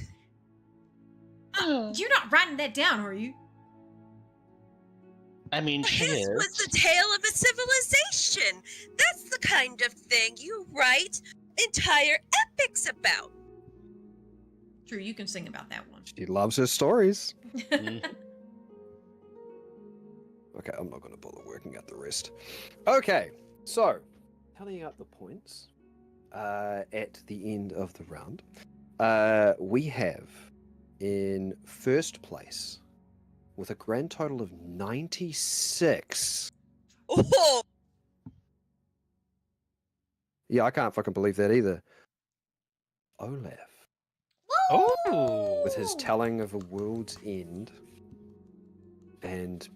Speaker 3: You're not writing that down, are you?
Speaker 5: I mean, she
Speaker 4: His
Speaker 5: is.
Speaker 4: was the tale of a civilization. That's the kind of thing you write entire epics about.
Speaker 3: True, you can sing about that one.
Speaker 1: She loves her stories.
Speaker 5: Mm.
Speaker 1: Okay, I'm not going to bother working out the rest. Okay, so tallying up the points at the end of the round, we have in first place with a grand total of 96.
Speaker 4: Oh,
Speaker 1: Yeah, I can't fucking believe that either. Olaf,
Speaker 5: Oh!
Speaker 1: with his telling of a world's end and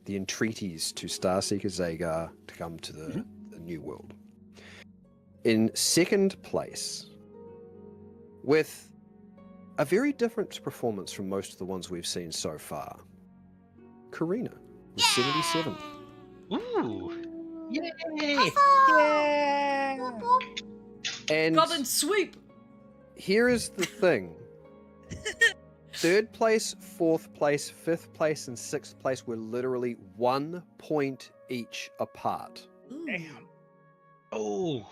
Speaker 1: the entreaties to Starseeker Zagar to come to the new world. In second place, with a very different performance from most of the ones we've seen so far, Karina, with 77.
Speaker 5: Ooh! Yay!
Speaker 2: Yeah.
Speaker 1: And
Speaker 3: Goblin sweep.
Speaker 1: here is the thing. Third place, fourth place, fifth place, and sixth place were literally 1 point each apart.
Speaker 3: Ooh.
Speaker 2: Damn.
Speaker 5: Oh!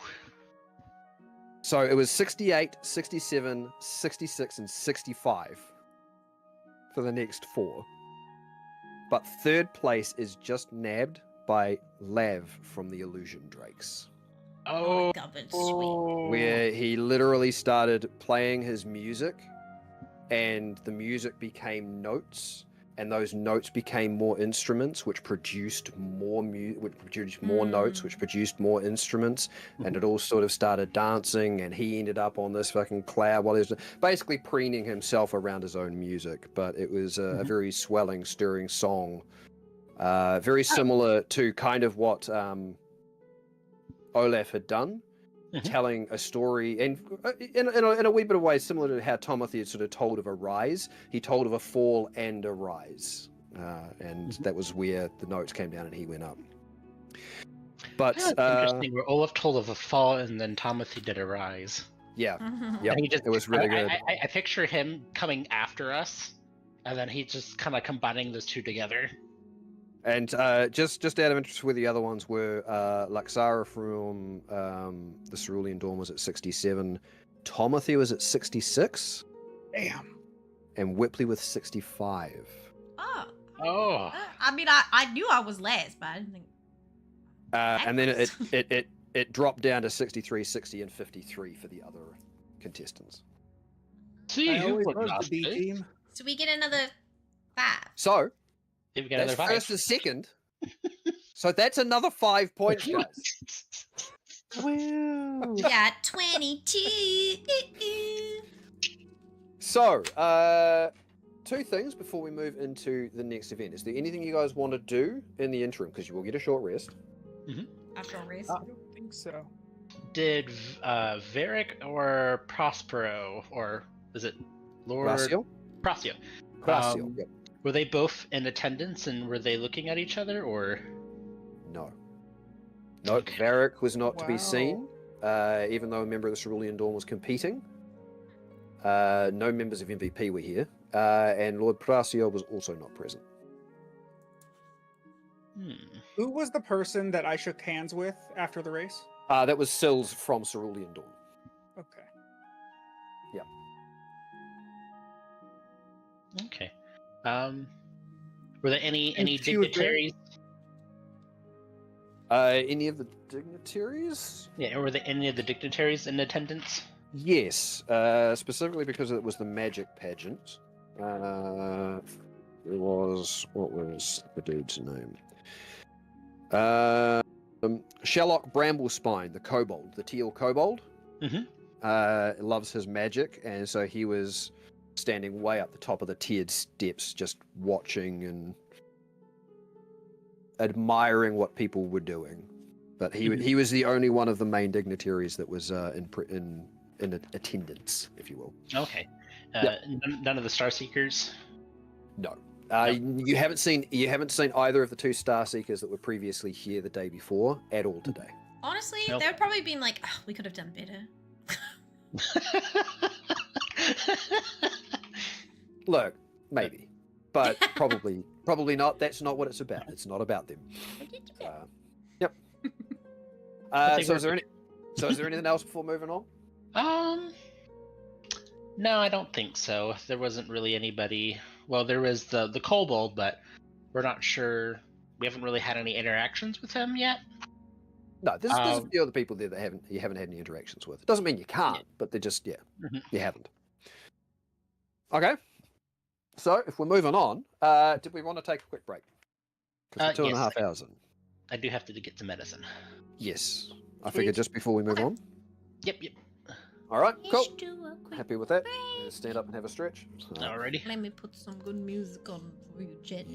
Speaker 1: So it was 68, 67, 66, and 65 for the next 4. But third place is just nabbed by Lav from the Illusion Drakes,
Speaker 5: Oh!
Speaker 3: Goblin sweep.
Speaker 1: where he literally started playing his music, and the music became notes, and those notes became more instruments, which produced more which produced more notes, which produced more instruments, and it all sort of started dancing. And he ended up on this fucking cloud while he was basically preening himself around his own music. But it was a very swelling, stirring song, very similar to kind of what Olaf had done. Telling a story, and in a wee bit of way similar to how Timothy had sort of told of a rise, he told of a fall and a rise, and that was where the notes came down and he went up. But
Speaker 5: interesting. Where Olaf told of a fall and then Timothy did a rise.
Speaker 1: Yeah,
Speaker 3: Mhm.
Speaker 1: yeah,
Speaker 5: And he just,
Speaker 1: it was really good.
Speaker 5: I picture him coming after us, and then he just kind of combining those two together.
Speaker 1: And just out of interest, where the other ones were, Luxara from the Cerulean Dawn was at 67, Timothy was at 66,
Speaker 2: Damn.
Speaker 1: and Whipley with 65.
Speaker 3: Oh.
Speaker 5: Oh.
Speaker 3: I mean, I knew I was last, but I didn't think.
Speaker 1: And then it dropped down to 63, 60, and 53 for the other contestants.
Speaker 5: See,
Speaker 2: I
Speaker 5: you
Speaker 2: always
Speaker 5: were
Speaker 2: was
Speaker 5: last,
Speaker 2: the B
Speaker 5: eh?
Speaker 2: team.
Speaker 3: So we get another 5.
Speaker 1: So
Speaker 5: Did we get
Speaker 1: that's
Speaker 5: another 5?
Speaker 1: first and second. So that's another 5 points, guys.
Speaker 2: Woo.
Speaker 3: We got 22.
Speaker 1: So, 2 things before we move into the next event. Is there anything you guys want to do in the interim? Because you will get a short rest.
Speaker 3: After a race.
Speaker 2: I don't think so.
Speaker 5: Did Varric or Prospero, or is it Lord
Speaker 1: Gracio?
Speaker 5: Pracio?
Speaker 1: Gracio, yep.
Speaker 5: Were they both in attendance, and were they looking at each other, or?
Speaker 1: No. No,
Speaker 5: Okay.
Speaker 1: Varric was not to be
Speaker 2: Wow.
Speaker 1: seen, even though a member of the Cerulean Dawn was competing. No members of MVP were here, and Lord Pracio was also not present.
Speaker 2: Who was the person that I shook hands with after the race?
Speaker 1: That was Sills from Cerulean Dawn.
Speaker 2: Okay.
Speaker 5: Okay. Were there any
Speaker 2: And she was there?
Speaker 5: dignitaries?
Speaker 1: Any of the dignitaries?
Speaker 5: Yeah, were there any of the dignitaries in attendance?
Speaker 1: Yes, specifically because it was the magic pageant. What was the dude's name? Sherlock Bramblespine, the kobold, the teal kobold. Loves his magic, and so he was standing way up the top of the tiered steps, just watching and admiring what people were doing. But he was the only one of the main dignitaries that was in attendance, if you will.
Speaker 5: Okay. None of the Star Seekers.
Speaker 1: No. You haven't seen either of the 2 Star Seekers that were previously here the day before at all today.
Speaker 3: Honestly,
Speaker 5: Nope.
Speaker 3: they would probably been like, oh, we could have done better.
Speaker 1: Look, maybe, but probably not. That's not what it's about. It's not about them. Yep. So is there anything else before moving on?
Speaker 5: No, I don't think so. There wasn't really anybody. Well, there was the kobold, but we're not sure. We haven't really had any interactions with him yet.
Speaker 1: No, there's a few other people there that you haven't had any interactions with. It doesn't mean you can't, but they're just you haven't. Okay. So if we're moving on, did we want to take a quick break? Because we're 2.5 hours in.
Speaker 5: I do have to get some medicine.
Speaker 1: Yes, I figured just before we move on.
Speaker 5: Yep.
Speaker 1: All right, cool.
Speaker 3: Let's do a quick
Speaker 1: Happy with that.
Speaker 3: break.
Speaker 1: Stand up and have a stretch. So-
Speaker 5: Alrighty.
Speaker 3: Let me put some good music on for you, Jet.